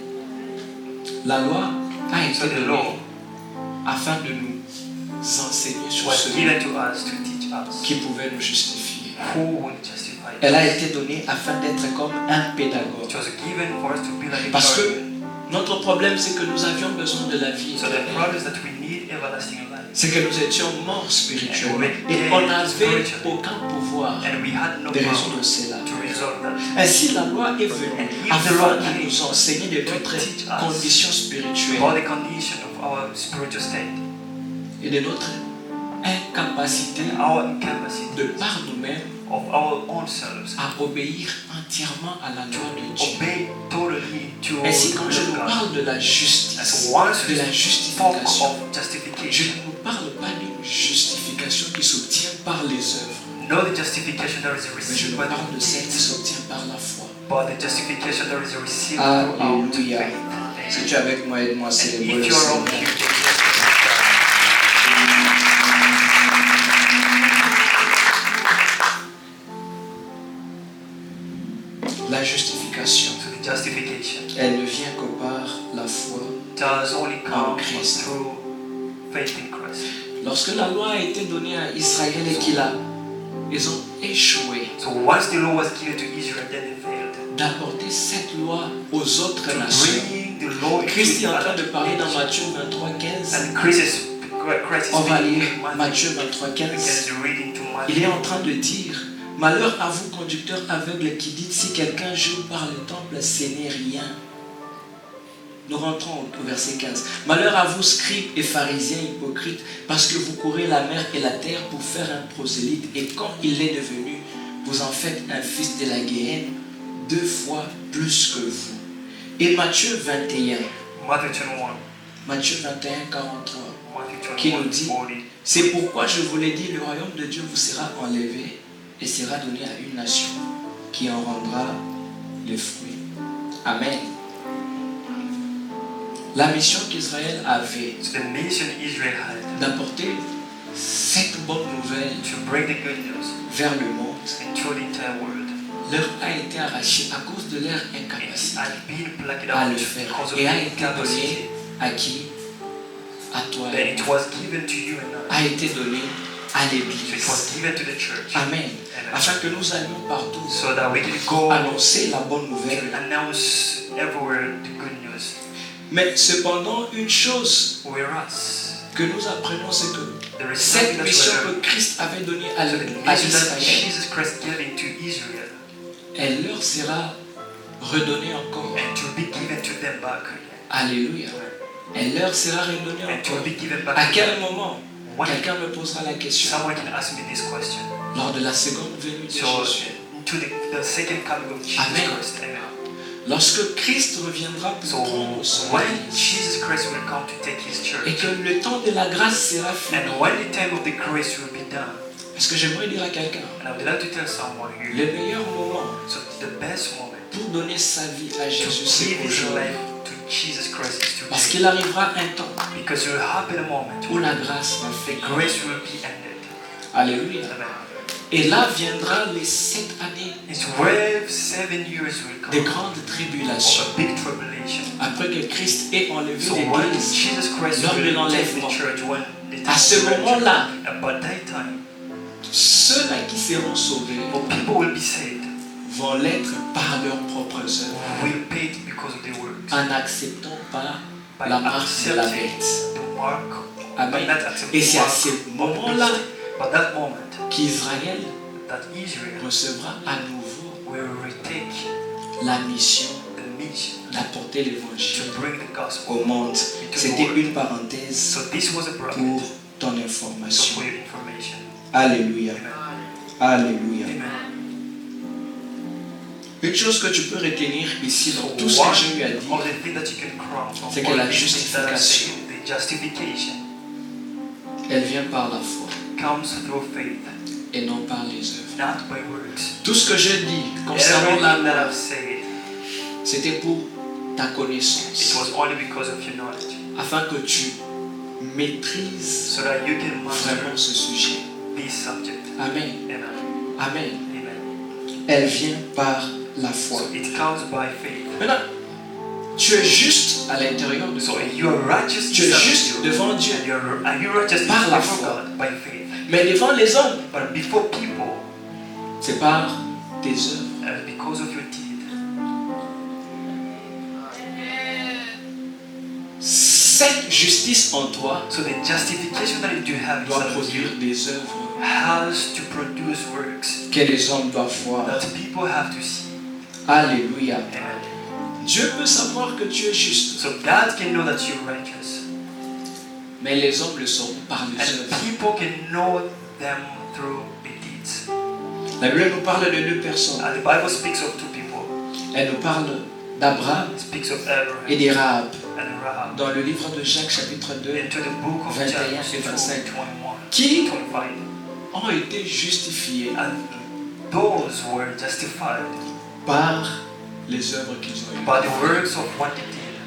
La loi a été So the donnée law afin de nous enseigner sur was celui given to us to teach us qui pouvait nous justifier. who will justify Elle a us. été donnée afin d'être comme un pédagogue. It was given for us to be like a Parce que guardian. notre problème, c'est que nous avions besoin de la vie So the éternelle. problem is that we need everlasting life. C'est que nous étions morts spirituellement. Et on n'avait aucun pouvoir And we had no de power résoudre cela. to resolve that. Ainsi, la loi est venue And if the afin law de came nous enseigner de notre to teach us condition About spirituelle the condition of our spiritual state, et de notre incapacité our incapacity de par nous-mêmes of our own selves, à obéir entièrement à la loi de Dieu. obey totally to Ainsi, quand je the nous will of God. parle de la And justice, so once de we la talk justification, of je justification, ne vous parle pas d'une justification qui s'obtient par les œuvres, not the justification that is mais je received vous by parle de the celle qui deeds, s'obtient par la foi. but the justification that is received throughout Alléluia. faith. Si tu es avec moi, aide-moi à And célébrer le if you are on Seigneur. here, La justification, so the justification elle ne vient que par la foi does only come Christ. through faith in Christ. Lorsque la loi a été donnée à Israël et ils ont échoué So once the law was given to Israel, then they failed. d'apporter cette loi aux autres To nations. bring the law into Christ est en train other de parler dans nations. Matthieu 23, 15. And Christ is On va speaking lire in Matthieu 23, 15. Against the reading to Il est Matthew. en train de dire, malheur à vous conducteurs aveugles qui dites, si quelqu'un joue par le temple, ce n'est rien. Nous rentrons au verset 15. Malheur à vous scribes et pharisiens hypocrites, parce que vous courez la mer et la terre pour faire un prosélyte, et quand il est devenu, vous en faites un fils de la Guéhenne, 2 fois plus que vous. Et Matthieu 21, Matthew 21. Matthieu 21, 43, Matthew qui 21, nous dit, 40. c'est pourquoi je vous l'ai dit, le royaume de Dieu vous sera enlevé et sera donné à une nation qui en rendra les fruits. Amen. La mission qu'Israël avait So the mission Israel had d'apporter cette bonne nouvelle to bring the good news vers le monde into the entire world. leur a été arrachée à cause de leur It incapacité had been plucked à out le faire because of et a the été donné incapacity. à qui? À toi Then et it moi. was given to you and I. A été donné à So it l'Église. was given to the church. Amen. Amen. Afin que nous allions partout So that we can go annoncer la bonne nouvelle. to announce everywhere the good news. Mais cependant, une chose Whereas que nous apprenons, c'est que there is cette something that mission we learn. que Christ avait donnée à So the mission that Israël, Jesus Christ gave to Israel elle leur sera redonnée encore. and to be given to them back. Alléluia. Elle leur sera redonnée And to encore. be given back À to quel them. moment When quelqu'un me posera la question? someone can ask me this question. Lors de la seconde venue de So Jésus. to the second coming of Jesus Amen. Christ. Amen. Lorsque Christ reviendra pour So prendre son when Église, Jesus Christ will come to take his et church, que le temps de la grâce sera fini. and when the time of the grace will be done, Parce que j'aimerais dire à quelqu'un, and I would like to tell someone here, le meilleur moment so the best moment pour donner sa vie à to Jésus, c'est give his aujourd'hui. life to Jesus Christ is Parce today. qu'il arrivera un temps Because it will happen a moment où when la grâce va the faire. grace will be ended. Alléluia. Amen. Et là viendra les 7 années It's where 7 years will de come grandes of tribulations. a big tribulation. Après que Christ ait enlevé So when l'Église, Jesus Christ lors de will take l'enlèvement, the church, when the à ce time will moment-là, about that time, ceux-là qui seront sauvés for people will be saved, vont l'être par leurs propres œuvres, will pay it because of their works. en n'acceptant pas By la marque de la accepting bête. the mark, Amen. by not accepting Et c'est the à mark ce of the moment-là beast. But that moment qu'Israël that Israel recevra à nouveau will retake la mission the mission d'apporter to l'évangile bring the gospel. au monde. C'était une parenthèse So this was a pour bracket. ton So information. for your information. Alléluia. Amen. Alléluia. Amen. Une chose que tu peux retenir ici dans So tout ce one que je lui ai dit, of the things that you can crown from c'est que all la these things that I justification, say, the justification elle vient par la foi comes through faith, et non par les œuvres. not by works. Tout ce que j'ai dit concernant la Everything that loi, I've said, c'était pour ta it connaissance, was only because of your knowledge, afin que tu maîtrises so that you can vraiment master ce sujet. this subject. Amen. Amen. Amen. Amen. Elle vient par la foi. So it comes by faith. Maintenant, tu es juste à l'intérieur de So toi. you are righteous Tu es inside juste of you, devant Dieu. and are you righteous Par la before foi. God by faith. Mais devant les hommes, But before people, c'est par tes œuvres. because of your deed. Cette justice en toi So the justification that you do have doit inside of produire you des œuvres has to produce works que les hommes doivent voir. that people have to see. Alléluia. Amen. Dieu peut savoir que tu es juste, So God can know that you're righteous, mais les hommes le sauront par les and œuvres. people can know them through the deeds. La Bible nous parle de deux personnes. And the Bible speaks of two people. Elle nous parle d'Abraham It speaks of et Abraham de Rahab. and Rahab. Dans le livre de Jacques chapitre 2, Into the book of 21 Judges et 25. 21, qui 25. ont été justifiés And those were justified par les œuvres qu'ils ont eues. by the works of what they did.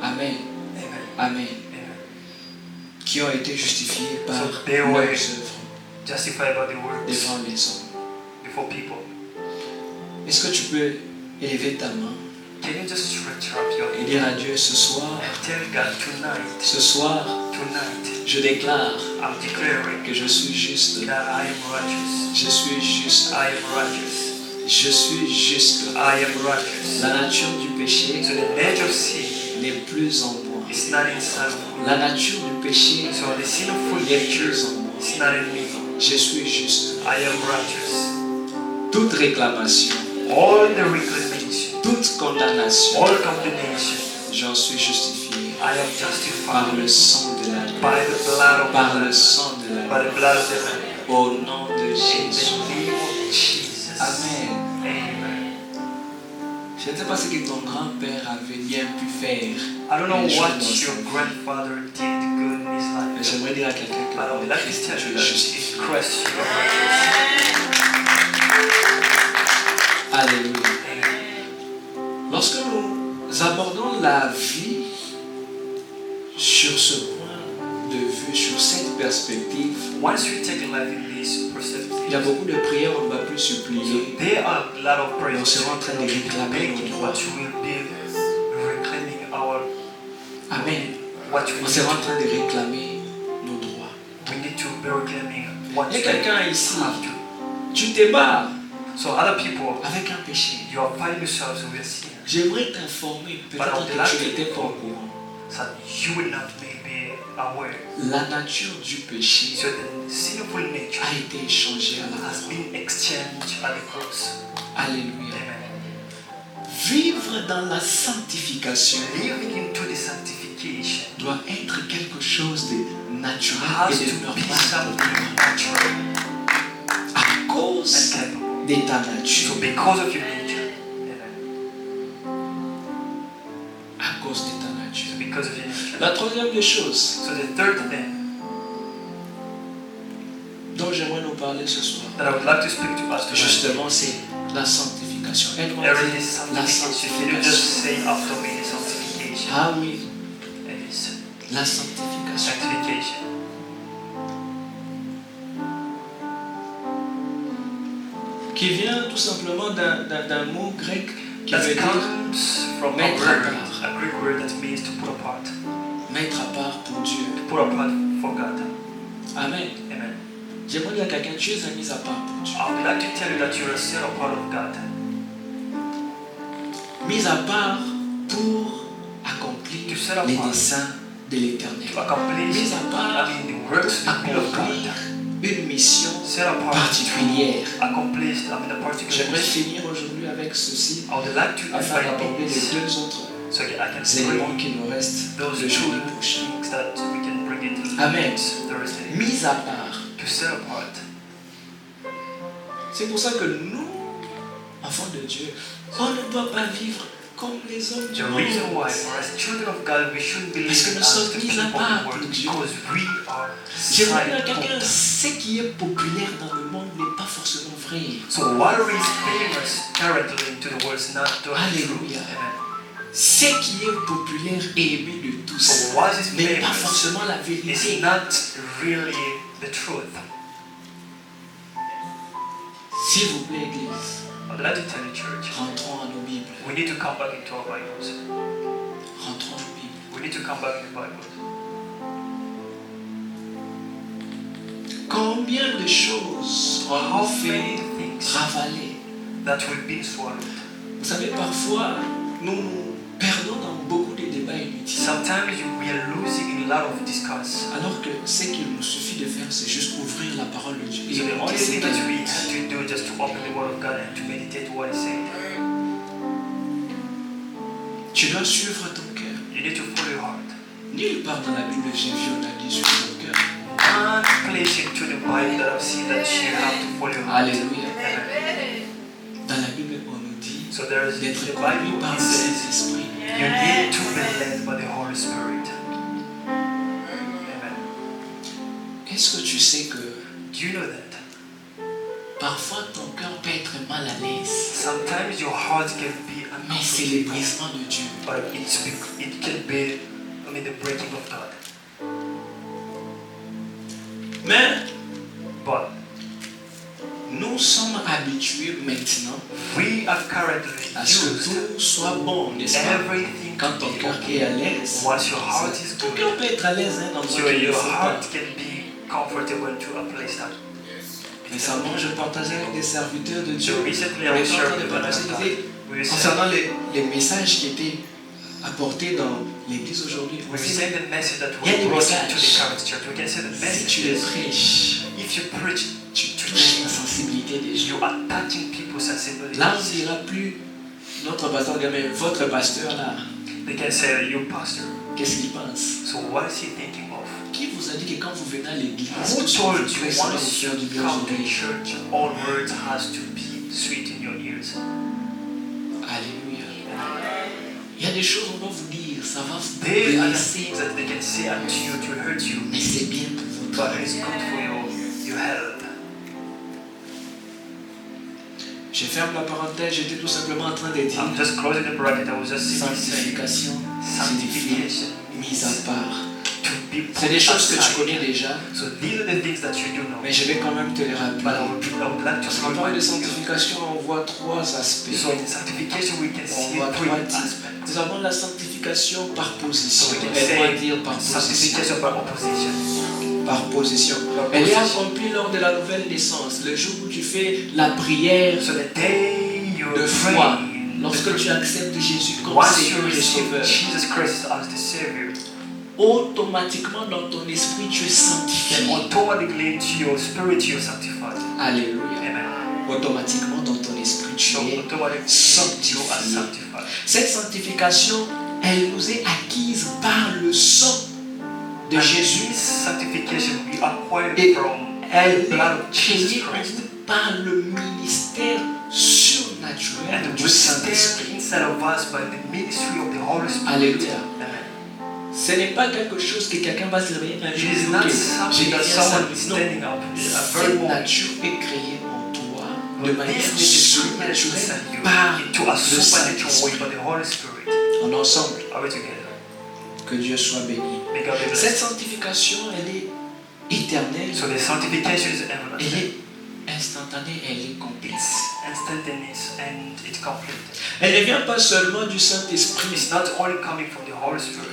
Amen. Amen. Amen. Amen. Qui ont été justifiés par So they leurs were œuvres Justified by the works devant les hommes. before people. Est-ce que tu peux élever ta main Can you just stretch up your et hand dire à Dieu ce soir, and tell God tonight, ce soir, tonight, Je déclare I'm declaring que je suis juste. that I am righteous. Je suis juste. I am righteous. Je suis juste. I am righteous. La nature du péché So the nature of sin n'est plus en moi. is not inside of me. La nature du péché So the sinful n'est nature plus en moi. is not in me. Je suis juste. I am righteous. Toute réclamation, All the reclamation, toute condamnation, all condemnation, j'en suis justifié I am par justified le sang de l'agneau. by the blood of Par the le Lamb. sang de l'agneau. By the blood of the Lamb. Au nom de In Jésus. the name of Jesus. Amen. Amen. Je ne sais pas ce que ton grand-père avait bien pu faire. I don't know un jour what dans sa your vie. grandfather did good in his Mais life. j'aimerais dire à quelqu'un que But I would like to Christ, tell tu you es that juste. in Christ you are righteous. Alléluia. Amen. Lorsque nous abordons la vie sur ce point de vue, sur cette perspective, Once we take life in this perspective, il y a beaucoup de prières, on ne va plus supplier. there are a lot of prayers On sera en train de réclamer nos making droits. what will be reclaiming our Amen. what we On need sera en to, train de réclamer nos droits. we need to be reclaiming what Il y we a quelqu'un ici, have to. tu te bats So other people, avec un péché. you are fighting yourselves with sin, J'aimerais t'informer, peut-être que tu n'étais pas au courant. so that you will not maybe aware. La nature du péché So the sinful nature a été échangée à la has croix. been exchanged at the cross. Alléluia. Amen. Vivre dans la sanctification Living into the sanctification doit être quelque chose de naturel has et de to be normal something natural à and cause capable. de ta So nature. because of your nature, À cause de ta so nature. because of your nature. La troisième des choses So the third thing dont j'aimerais nous parler ce soir, that I would like to speak to us tonight, justement, c'est la sanctification. Aide-moi à there dire is la sanctification. Can you just sanctification. say after me the sanctification? Ah oui, It is la sanctification. sanctification. Qui vient tout simplement d'un mot grec qui That veut dire comes from a mettre à word, part. a Greek word that means to put apart. Mettre à part pour Dieu. To put apart for God. Amen. Amen. J'aimerais dire à quelqu'un, tu es un mis à part pour Dieu. I would like to tell you that you are set apart of God. Mis à part pour accomplir To set apart. les desseins de l'éternel. To accomplish, Mis à part, I mean, the works, the will of accomplir God. une mission Set apart, particulière. accomplished, I mean, a particular J'aimerais mission. finir aujourd'hui avec ceci I would like to afin d'aborder invite les these deux autres so I can éléments bring qui nous restent those le two jeudi prochain. things that we can bring into Amen. next Thursday. Mis à part. To set apart. C'est pour ça que nous, enfants de Dieu, on ne doit pas vivre comme les hommes du The monde. reason why, for as children of God, we shouldn't be Parce que living nous as sommes the mis people à of part the world, pour Dieu. because we are J'aimerais dire à set quelqu'un, apart. ce qui est populaire dans le monde n'est pas forcément vrai. So what is famous currently into the world is not the truth. Alléluia. Amen. Ce qui est populaire et aimé de tous So what is n'est pas famous forcément la is vérité. not really the truth. S'il vous plaît, Église, I'd like to tell you, church, rentrons à nos Bibles. we need to come back into our Bibles. Rentrons à nos Bibles. We need to come back in the Bibles. Combien de choses How ont fait many things ravaler? that we've been swallowed. Vous savez, parfois, nous nous perdons dans beaucoup de débats inutiles. Sometimes we are losing in a lot of discuss. Alors que ce qu'il nous suffit de faire, c'est juste ouvrir la parole de Dieu. So the only écouter ce thing qu'il that we dit. have to do is just to open the Word of God and to meditate what He's saying. Tu dois suivre ton cœur. You need to follow your heart. Nulle part dans la Bible, j'ai vu, on a dit suivre ton cœur. One place into the Bible that I've seen that you have to follow your heart. Alléluia. Amen. Dans la Bible, on nous dit So there is d'être the conduit Bible. par It le says Saint-Esprit. you need to be led by the Holy Spirit. Amen. Est-ce que tu sais que Do you know that? parfois ton cœur peut être mal à l'aise, Sometimes your heart can be mais c'est le uncomfortable, brisement de Dieu. but it can be, the breaking of God. Mais But nous sommes habitués maintenant we are currently à ce que used tout soit bon, n'est-ce pas? everything Quand ton cœur est à l'aise, Once your heart is ton good, cœur peut être à l'aise dans le so qu'il ne your faut pas. heart can be comfortable to a place that. Récemment, je partageais avec des serviteurs de Dieu. So On recently I était was en train sharing de with my partager we were concernant saying les messages qui étaient apportés dans l'église aujourd'hui. we were saying the message that Il y a we des brought into messages. the current church. We can say the Si message tu les is prêches, if you preach tu touches la sensibilité des gens. you are touching people's sensibilities. Là, on ne dira plus notre pasteur, mais votre pasteur là, They can say you pastor. qu'est-ce qu'il pense? So what is he thinking of? Qui vous a dit que quand vous venez à l'église, Who tout ce que told vous you faites, ça va vous once you faire du bien aux come to oreilles? church, all words has to be sweet in your ears? Alléluia. Il y a des choses qu'on va vous dire, ça va vous There are the blesser, things that they can say unto you to hurt you, mais c'est bien pour vous. but it's good for your health. Je ferme la parenthèse, j'étais tout simplement en train de dire I'm just closing the bracket. I was just simply saying sanctification signifie sanctification mise à part. to be C'est des put choses que tu aside. connais déjà, So these are the things that you do know. mais je vais quand même te les But rappeler. I would like to Parce qu'on parle remind de you. sanctification, on voit trois aspects. So in sanctification we can On see voit three trois types. aspects. Nous avons la sanctification par position. So we can Elle say dire par position. sanctification by opposition. Par position. Par Elle est position. accomplie lors de la nouvelle naissance, le jour où tu fais la prière So the day you de foi, pray, lorsque tu acceptes Jésus comme once you Seigneur et receive Sauveur, Jesus Christ as the Savior, automatiquement dans ton esprit tu es sanctifié. then automatically into your spirit you are sanctified. Alléluia. Amen. Automatiquement dans ton esprit tu So es. automatically you are sanctified. Cette sanctification, elle nous est acquise par le sang de And Jésus. this sanctification we acquired Et from Elle the blood est of Jesus créée en Christ. nous par le ministère surnaturel And du we stand Saint-Esprit. inside of us by the ministry of the Holy Spirit. Alléluia. Amen. Ce n'est pas quelque chose que quelqu'un va se réveiller un It jour et is dire, not ok, something j'ai that gagné someone is ça. Non. standing up. A very Cette moment. nature est créée en toi de But manière this is created surnaturelle inside you par into a le supernatural way Saint-Esprit. by the Holy Spirit. En ensemble, Are we together? que Dieu soit béni. May God be Cette blessed. sanctification, elle est éternelle, So the sanctification is elle everlasting. est instantanée, elle est complète. It's instantaneous and it's complete. Elle ne vient pas seulement du Saint-Esprit, It's not only coming from the Holy Spirit,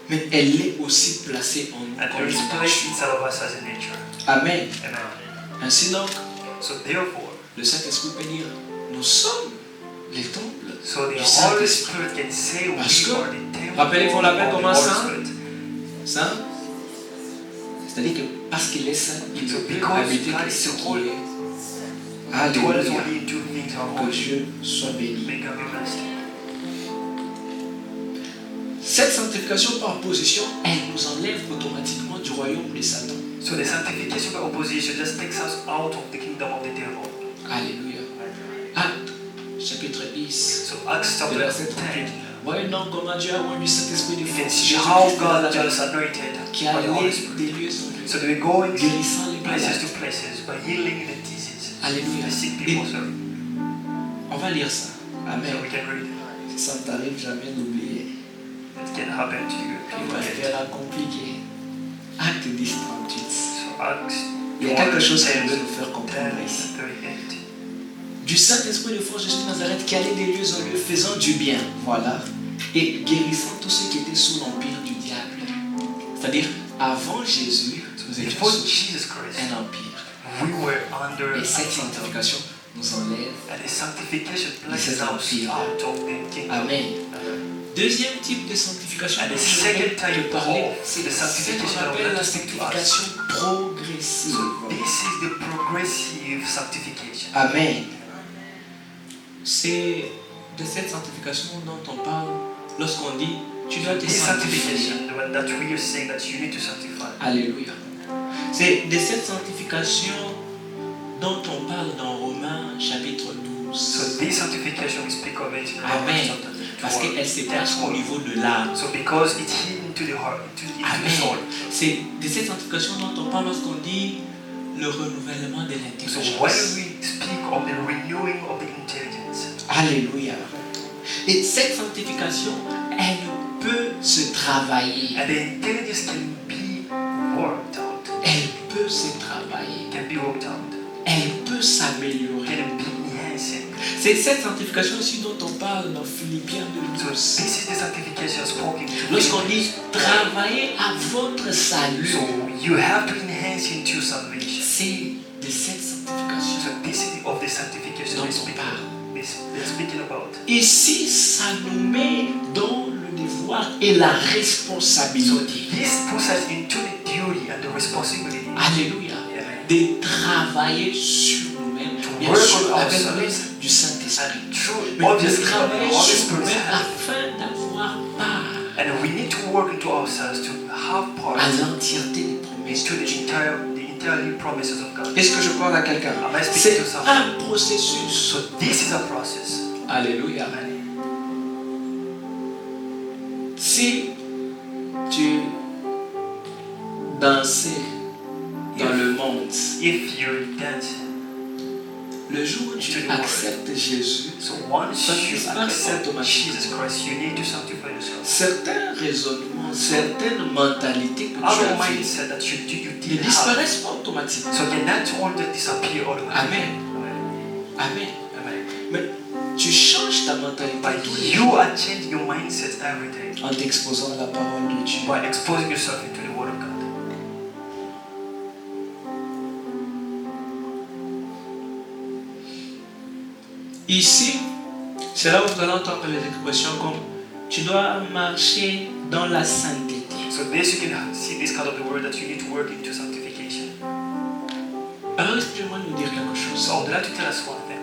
mais elle est aussi placée en nous and comme there is une place nature. inside of us as a nature. Amen. Amen. Ainsi donc, So therefore, le Saint-Esprit peut dire, nous sommes les temples so the du Holy Saint-Esprit. Spirit can say we are Parce que, the temple rappelez qu'on l'appelle of the comment Holy ça? Spirit. Saint, c'est-à-dire que parce qu'il est saint, il ne So peut because habiter God que is ce qui holy, est. dwells Alléluia. only in two things are Que holy. Dieu soit béni. May God be blessed. Cette sanctification par position, elle nous enlève automatiquement du royaume de Satan. So the sanctification by opposition just takes us out of the kingdom of the devil. Alléluia. Acte, chapitre 10, So Acts le chapter verset 10. 38. Voyez donc comment Dieu a oint du Saint-Esprit de You can force. see Jésus how Christ God dans la just anointed qui by the Holy allait Spirit. des lieux en lieux, So they go in guérissant les places malades. to places by healing the diseases. Alléluia. The sick Et people, sorry. on va lire ça. So Amen. we can read it. Ça ne t'arrive jamais d'oublier. It can happen to you. Puis on va faire compliqué. Acte 10, 38. So Acts Il y a quelque chose qui 10, veut nous faire comprendre ici. 38. Du Saint-Esprit de force, Jésus de Nazareth, qui allait des lieux en lieux, faisant du bien, voilà, et guérissant tous ceux qui étaient sous l'empire du diable. C'est-à-dire, avant Jésus, nous étions Before sous Jesus Christ, un empire. we were under Et a cette kingdom. sanctification nous enlève. And the sanctification places This is us empire. out of the kingdom. Amen. Amen. Deuxième type de sanctification And dont the je second voudrais te type parler, of c'est the ce sanctification qu'on I would appelle like la to speak to us. sanctification progressive. So this is the progressive sanctification. Amen. C'est de cette sanctification dont on parle lorsqu'on dit tu dois te This sanctifier. sanctification, the one that we are saying that you need to sanctify. Alléluia. C'est de cette sanctification dont on parle dans Romains chapitre 12. So this sanctification we speak of it in Romans Amen. chapter Parce 12. qu'elle se place au niveau de l'âme. So because it's hidden to the heart, into the soul. Amen. C'est de cette sanctification dont on parle lorsqu'on dit le renouvellement de So when l'intelligence. we speak of the renewing of the intelligence, Alléluia. Et cette sanctification, elle peut se travailler. and the intelligence can be worked out, Elle peut se travailler. can be worked out, Elle peut s'améliorer. can be enhanced. C'est cette sanctification aussi dont on parle dans Philippiens So 2:12. this is the sanctification spoken to Lorsqu'on dit Philippians. travailler à votre salut, So you have to enhance into salvation. c'est de cette sanctification. So this is of the sanctification Dont they're on speaking, parle. they're speaking about. Ici, ça nous met dans le devoir et la So responsabilité. this puts us into the duty and the responsibility. Alléluia. Amen. De travailler sur nous-mêmes, bien work sûr, on avec ourselves. l'aide du Saint-Esprit. And through Mais de obviously the travailler Holy sur Spirit's nous-mêmes help. afin d'avoir part And we need to work into ourselves to have part à l'entièreté des promesses into de the Dieu. entirely promises of God. Est-ce que je parle à quelqu'un? Am I speaking C'est to someone? un processus. So this is a process. Alléluia. Amen. Si tu dansais dans le monde, If you're dancing, le jour où tu acceptes Jésus, so once Ça you se passe accept automatiquement. Jesus Christ, you need to sanctify yourself. certains raisonnements, certaines mentalités que tu Other as vues mindset that you ne did have, disparaissent pas automatiquement. so they not only disappear automatically. Amen. Amen. Amen. Mais tu changes ta mentalité But tous les you jours are changing your mindset every day en t'exposant à la parole de Dieu. by exposing yourself into the Word of God. Ici, c'est là où vous allez entendre les expressions comme tu dois marcher dans la sainteté. So this you can see this kind of the word that you need to work into sanctification. Alors laissez-moi nous dire quelque chose. So I would like to tell us one thing.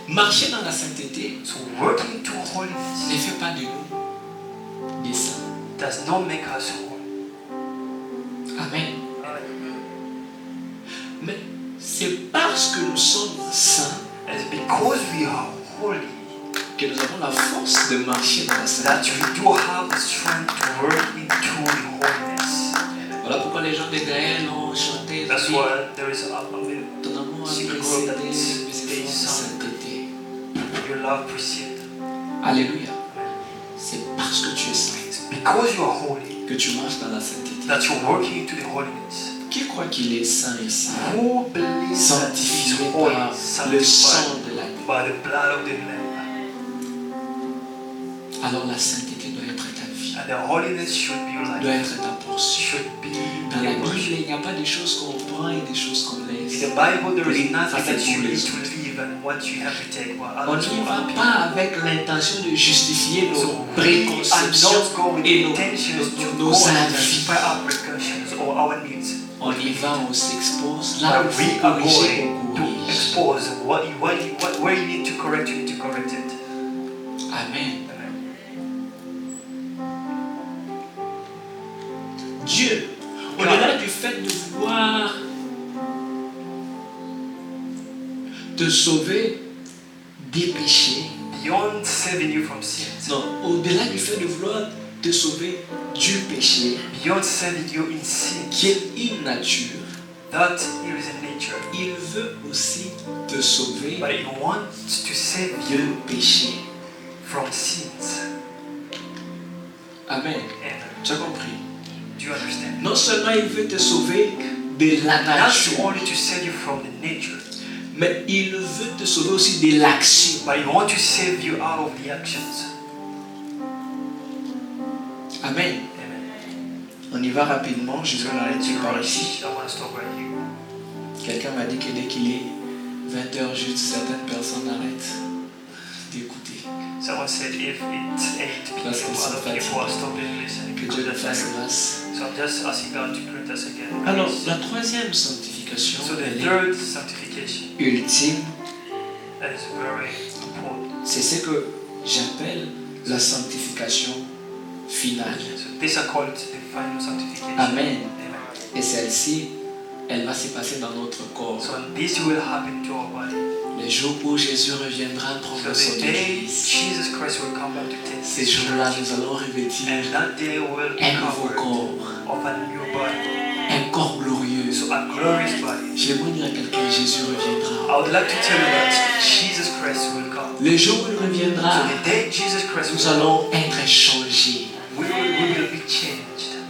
Marcher dans la sainteté So working to ne holiness fait pas de nous des saints. does not make us holy. Amen. Amen. Mais c'est parce que nous sommes saints And it's because we are holy que nous avons la force de marcher dans la that sainteté. we do have the strength to work into the holiness. Voilà pourquoi les gens de Gaël ont chanté That's oui, why there is ton amour a secret précédé group that mes is efforts de sainteté. your love preceded. Alléluia. C'est parce que tu es saint It's because you are holy que tu marches dans la sainteté. that you're working into the holiness. Qui croit qu'il est saint ici? Who believes that he is Sanctifié holy, par le sanctified sang de l'agneau. by the blood of the Lamb? Alors la sainteté doit être ta vie, And the holiness should be your doit life. être ta portion. Should be Dans la your Bible, portion. il n'y a pas des choses qu'on prend et des choses qu'on In laisse. the Bible, there is nothing Ça, c'est that you pour les need to autres. leave and what you have to take. While On others n'y will va happy. pas avec l'intention de justifier So nos we are préconceptions not going et with intentions to nos go and avis. justify our precautions or our needs. On y va, on s'expose. Là où But il we faut are corriger, going on to corrige. expose where you need to correct, you need to correct it. Amen. Amen. Dieu, au-delà du fait de vouloir te sauver des péchés, Beyond saving you from sins, non, au-delà du fait de vouloir te sauver du péché, beyond saving you in sin, qui est une nature, that is in nature. il veut aussi te sauver But He wants to save you du péché. from sins. Amen. Amen. Tu as compris? Do you understand? Non seulement il veut te sauver de la Not nature, only to save you from the nature, mais il veut te sauver aussi de l'action. but He wants to save you out of the actions. Amen. Amen. On y va rapidement, je vais m'arrêter par ici. I want to stop right here. Quelqu'un m'a dit que dès qu'il est 20h juste, certaines personnes arrêtent d'écouter. Someone said if it's 8 Parce p.m., que c'est other people are fatigant. stopping listening Que because Dieu le they're fasse tired. grâce. So I'm just asking God to grant us again. Alors, grace. la troisième sanctification, So the elle third sanctification est ultime. that is very important. C'est ce que j'appelle la sanctification finale. So this I call it the final sanctification. Amen. Amen. Et celle-ci, elle va se passer dans notre corps. So this will happen to our body. Le jour où Jésus reviendra prendre So son the day église, Jesus Christ will come back to take ces his jours-là, church, nous allons revêtir and that day will be un nouveau covered corps, of a new body. un corps glorieux. So a glorious body. J'aimerais dire à quelqu'un, Jésus reviendra. I would like to tell you that Jesus Christ will come. Le jour où il So reviendra, the day Jesus Christ nous will come, allons être changés. we will be changed.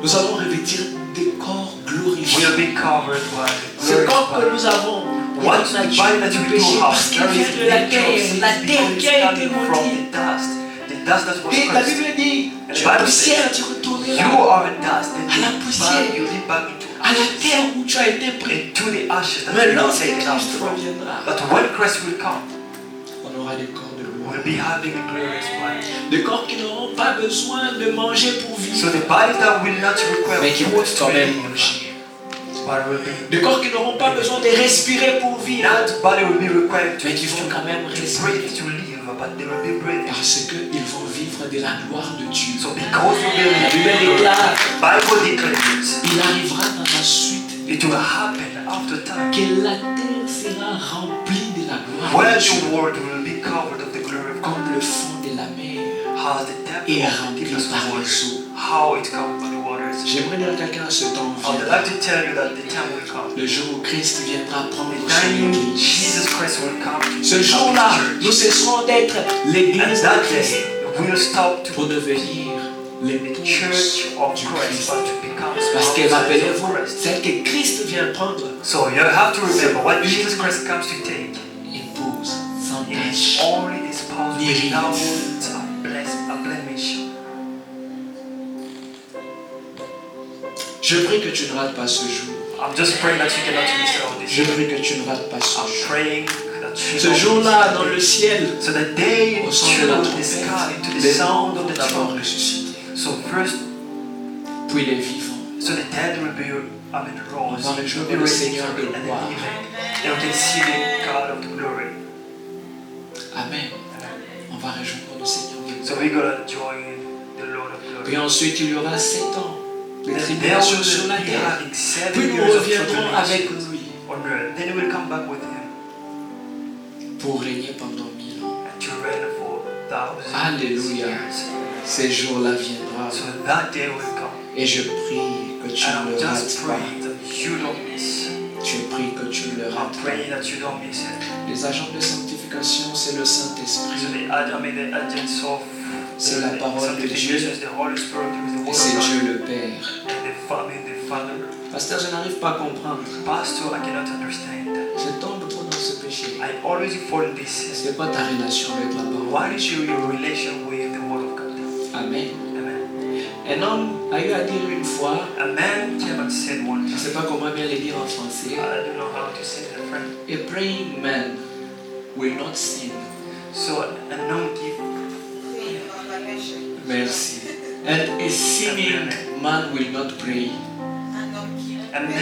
Nous allons revêtir des corps We will glorifiés. be covered by the Ce corps que glorious nous avons, body. What the body that you do parce have, qu'il there vient is de la nature of sin terre because qui a été it's coming from maudite. the dust that was Et la cursed. Bible dit, And tu the es Bible poussière, says, tu retourneras you are a dust, and à la poussière, you live back into à la ashes, terre où tu as été pris. into the ashes that Mais you are lorsque taken out Christ from. reviendra, But when Christ will come, on aura des corps de gloire. we'll be having a glorious body. Des corps qui n'auront pas besoin de manger pour So vivre, the body that will not require mais qui food peuvent to quand même live, manger. but will be Des corps qui n'auront pas besoin de respirer pour vivre, not body will be required to mais qui vont quand même respirer. breathe to live, but they will be breathing. Parce qu'ils vont vivre de la gloire de Dieu. So because we La Bible believe, déclare, Bible declares il arrivera dans la suite it will happen after time que la terre sera remplie de la gloire where de Dieu, the world will be covered of the glory of God. comme le fond de la mer How the depth est of the rempli deepest par les waters, eaux. how it comes by the waters. J'aimerais dire à quelqu'un ce temps I would viendra, like to tell you that the time will come. le jour où Christ viendra prendre The son time église. Jesus Christ will come to Ce pick up jour-là, his nous church. cesserons d'être l'église And de that Christ day we'll stop to pour devenir the l'épouse church of du Christ, Christ. but to become Parce que spouses rappelez-vous, of Christ. celle que Christ vient prendre, So you have to remember when Jesus Christ comes to take, épouse sans it is tache. only the spouse Ni ride. without a blemish. Je prie que tu ne rates pas ce jour. I'm just praying that you cannot miss out this Je day. prie que tu ne rates pas ce I'm jour. praying that you Ce don't jour-là, miss dans out le this ciel, day. So the day au in son de la the sky, trompette, into the les sound morts of the d'abord trumpet. ressuscités, So first, puis les vivants. so the dead will be, rose, Dans le will jour be où le raised Seigneur and de the gloire. living. And we can see the God of the glory. Amen. Amen. On va rejoindre le Seigneur de So gloire. we're gonna join the Lord of glory. Puis ensuite, il y aura 7 ans de Then there tribulation will sur la be terre. having 7 Puis nous years of reviendrons avec tribulation lui on earth. Then we'll come back with him pour régner pendant 1000 ans. and to reign for thousands of Alléluia. years. Ce jour-là viendra. So that day will come. Et je prie que tu And ne I'm le just rates pas. praying that you don't miss. Je prie que tu ne le I'm rates pas. praying that you don't miss it. Les agents de sanctification, c'est le So Saint-Esprit. the agents of C'est la parole de Dieu. sanctification is the Holy Spirit, is the Et word c'est of Dieu God, le Père. and the Father. Pasteur, je n'arrive pas à comprendre. Pastor, I cannot understand. Je tombe trop dans ce péché. I always fall in this. C'est quoi ta relation avec la parole? What is your relation with the Word of God? Amen. Amen. Un homme a eu à dire une fois, A man came and said one je ne time, sais pas comment bien le dire en français, I don't know how to say that, friend. a praying man will not sin. So a non-give Merci. And a sinning man will not pray. a non-qui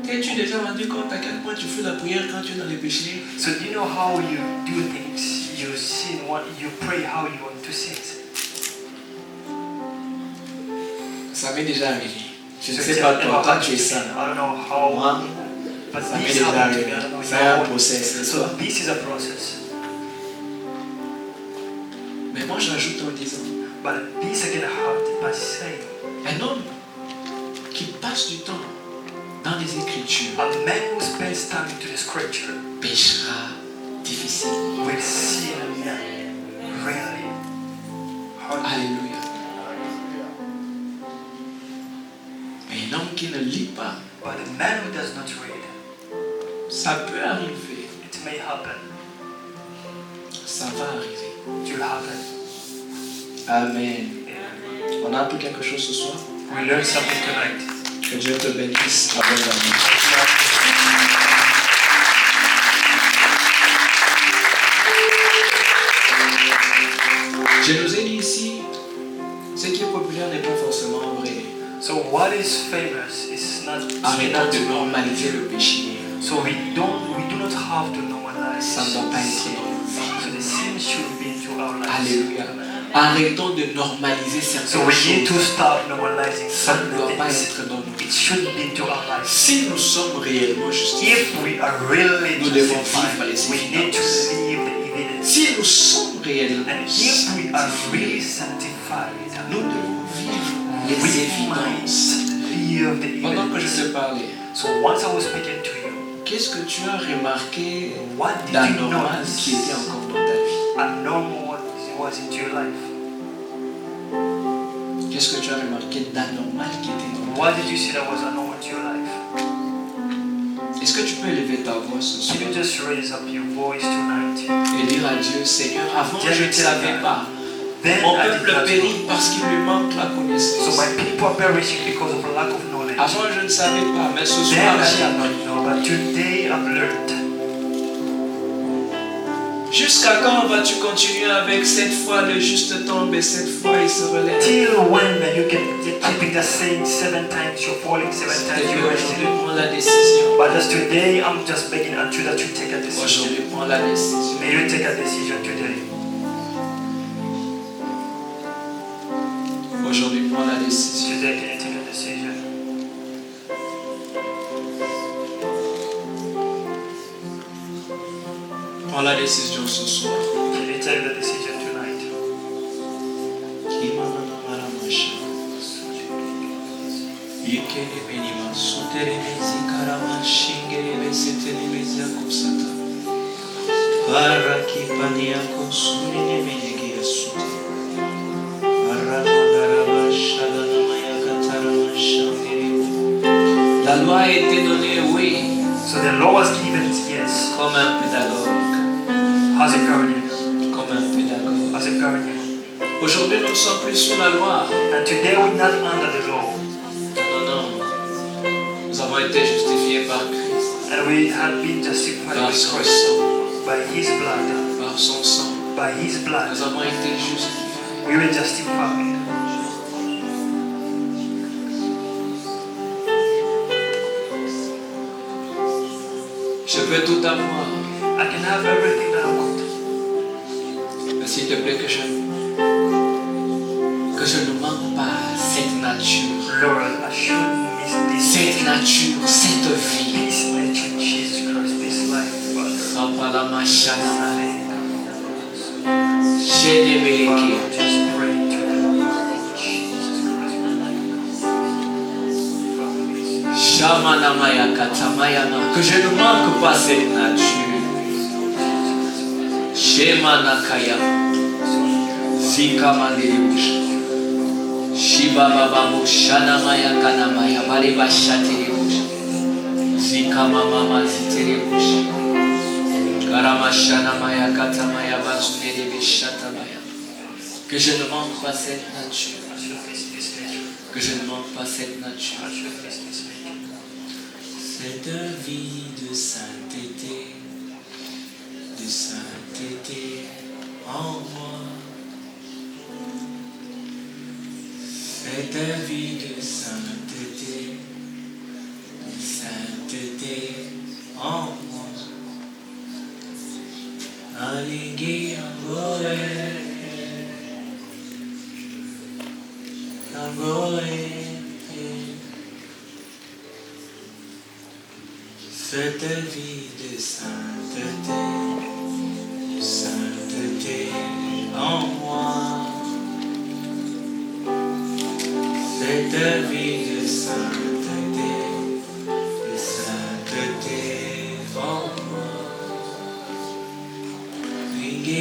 T'es-tu déjà rendu compte à quel point tu fais la prière quand tu es dans les péchés? So do you know how you do things? You sin what you pray how you want to sin. Ça m'est déjà arrivé. Je ne So sais it's pas never toi, toi happened tu to es me. ça. I don't know how, Moi, but ça m'est this déjà happened to arrivé. me. I don't know C'est un how. process. So this is a process. Mais moi j'ajoute en disant, But this I can have by saying, un homme qui passe du temps dans les Écritures a man who spends time into the scripture péchera difficilement. will sin really hard. Alléluia. Mais un homme qui ne lit pas, But a man who does not read, ça peut arriver, it may happen. ça va arriver. It will happen. Amen. Yeah. On a appris quelque chose ce soir. We learn something tonight. Que Dieu te bénisse abondamment. Je nous ai dit ici, ce qui est populaire n'est pas forcément vrai. So what is famous is not. Arrêtons de normaliser le péché. So we do not have to normalize. Ça ne doit pas être sin. dans nos vies. So the sin should be into our lives. Alléluia. Arrêtons de normaliser So certaines we need to choses. stop normalizing Ça ne certain doit pas things. être dans nos vies. It should be into our lives. Si nous sommes réellement justifiés, If we are really nous devons justified, vivre les we need to évidences. live the evidence. Si nous sommes réellement And if we are really sanctifiés, sanctified, nous devons vivre we les might évidences. live the Pendant que je evidence. te parlais, So once I was speaking to you, qu'est-ce que tu as remarqué what did you d'anormal notice? qui était encore dans ta vie? Abnormal what was into your life? Qu'est-ce que tu as remarqué d'anormal qui était dans ta What did you see that was abnormal to your life? vie? Est-ce que tu peux élever ta voix ce soir Can you just raise up your voice tonight? et dire à Dieu, Seigneur, avant Dieu, je ne Dieu, savais pas. Then Mon I did peuple not périt know. parce qu'il lui manque la So connaissance. my people are perishing because of a lack of knowledge. Avant je ne savais pas, mais ce Then soir I j'ai did appris. not know, but today I've learned. Jusqu'à quand vas-tu continuer avec cette fois le juste tombe et cette fois il se relève? Till when you can keep it the same 7 times, you're falling 7 times, you're Aujourd'hui, rising. prends la décision. But just today, I'm just begging until that you take a decision. Aujourd'hui, prends la décision. May you take a decision today. Aujourd'hui, prends la décision. Today, can you take a decision? Prends la décision ce soir. Can you take the decision tonight? La loi a été donnée, oui, So the law was given, yes, comme un pédagogue. as a guardian, Comme un pédagogue. as a guardian. Aujourd'hui, nous ne sommes plus sous la loi. And today we're not under the law, Non, non. Nous avons été justifiés par Christ. and we have been justified Par with son Christ sang. by His blood. Par son sang. By His blood, Nous avons été justifiés. we were justified. Je peux tout avoir. I can have everything that I want. Mais s'il te plaît, que je ne manque pas cette nature. Lord, I shouldn't miss this Cette nature, cette vie. This nature, Jesus Christ, this life, Father. Father, Just pray to the Lord Jesus Christ. que je ne manque pas cette nature. Shema Nakaya, Zika Mandelebusha, Shiba Bababu, Shana Maya Kanamaya, Baliba Shatelebusha, Zika Mama Zitelebusha, Karama Shana Maya Katamaya Bazunelebe Shatamaya. Que je ne manque pas cette nature. I should miss this nature. Que je ne manque pas cette nature. I should miss this nature. Cette vie de sainteté en moi. Cette vie de sainteté en moi. Aligé cette vie de sainteté en moi. Cette vie de sainteté en moi. Ringue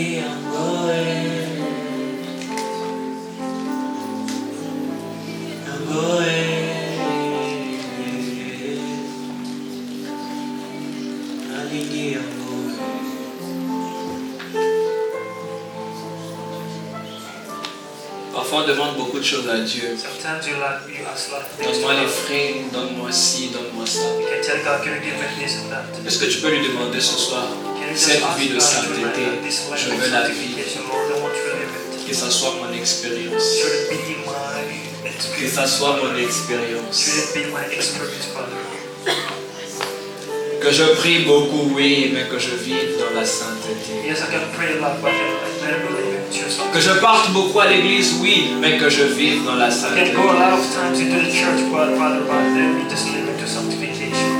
Parfois, on demande beaucoup de choses à Dieu. Sometimes you ask a lot of things. Donne-moi les frais, donne-moi ci, donne-moi ça. You can tell God, can you give me this and that? Est-ce que tu peux lui demander ce soir, Can you cette just ask vie de God to sainteté, live this life je of veux la vivre, sanctification, Lord, I want to live it. que ça soit mon expérience, Should it be my que experience? ça soit mon Should expérience. it be my experience, Father? Que je prie beaucoup, oui, mais que je vive dans la sainteté. Yes, I can pray a lot, but I never believe in Jesus. Que je parte beaucoup à l'église, oui, mais que je vive dans la I sainteté. can go a lot of times into the church, but Father, let me just live into sanctification.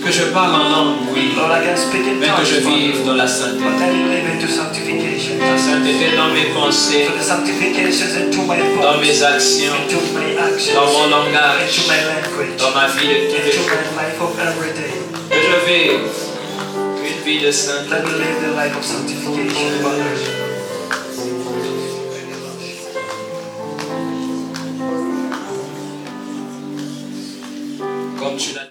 Que je parle en langue, oui, Lord, I can speak in mais que je tongues, vive Father, dans la but sainteté. let me live into sanctification. La sainteté dans mes pensées, So the sanctification is into my dans thoughts, mes actions, into my actions, dans mon langage, into my language, dans ma vie de tous les into jours. my life of every day. Que je vive une vie de sainteté. Let me live the life of sanctification, Father.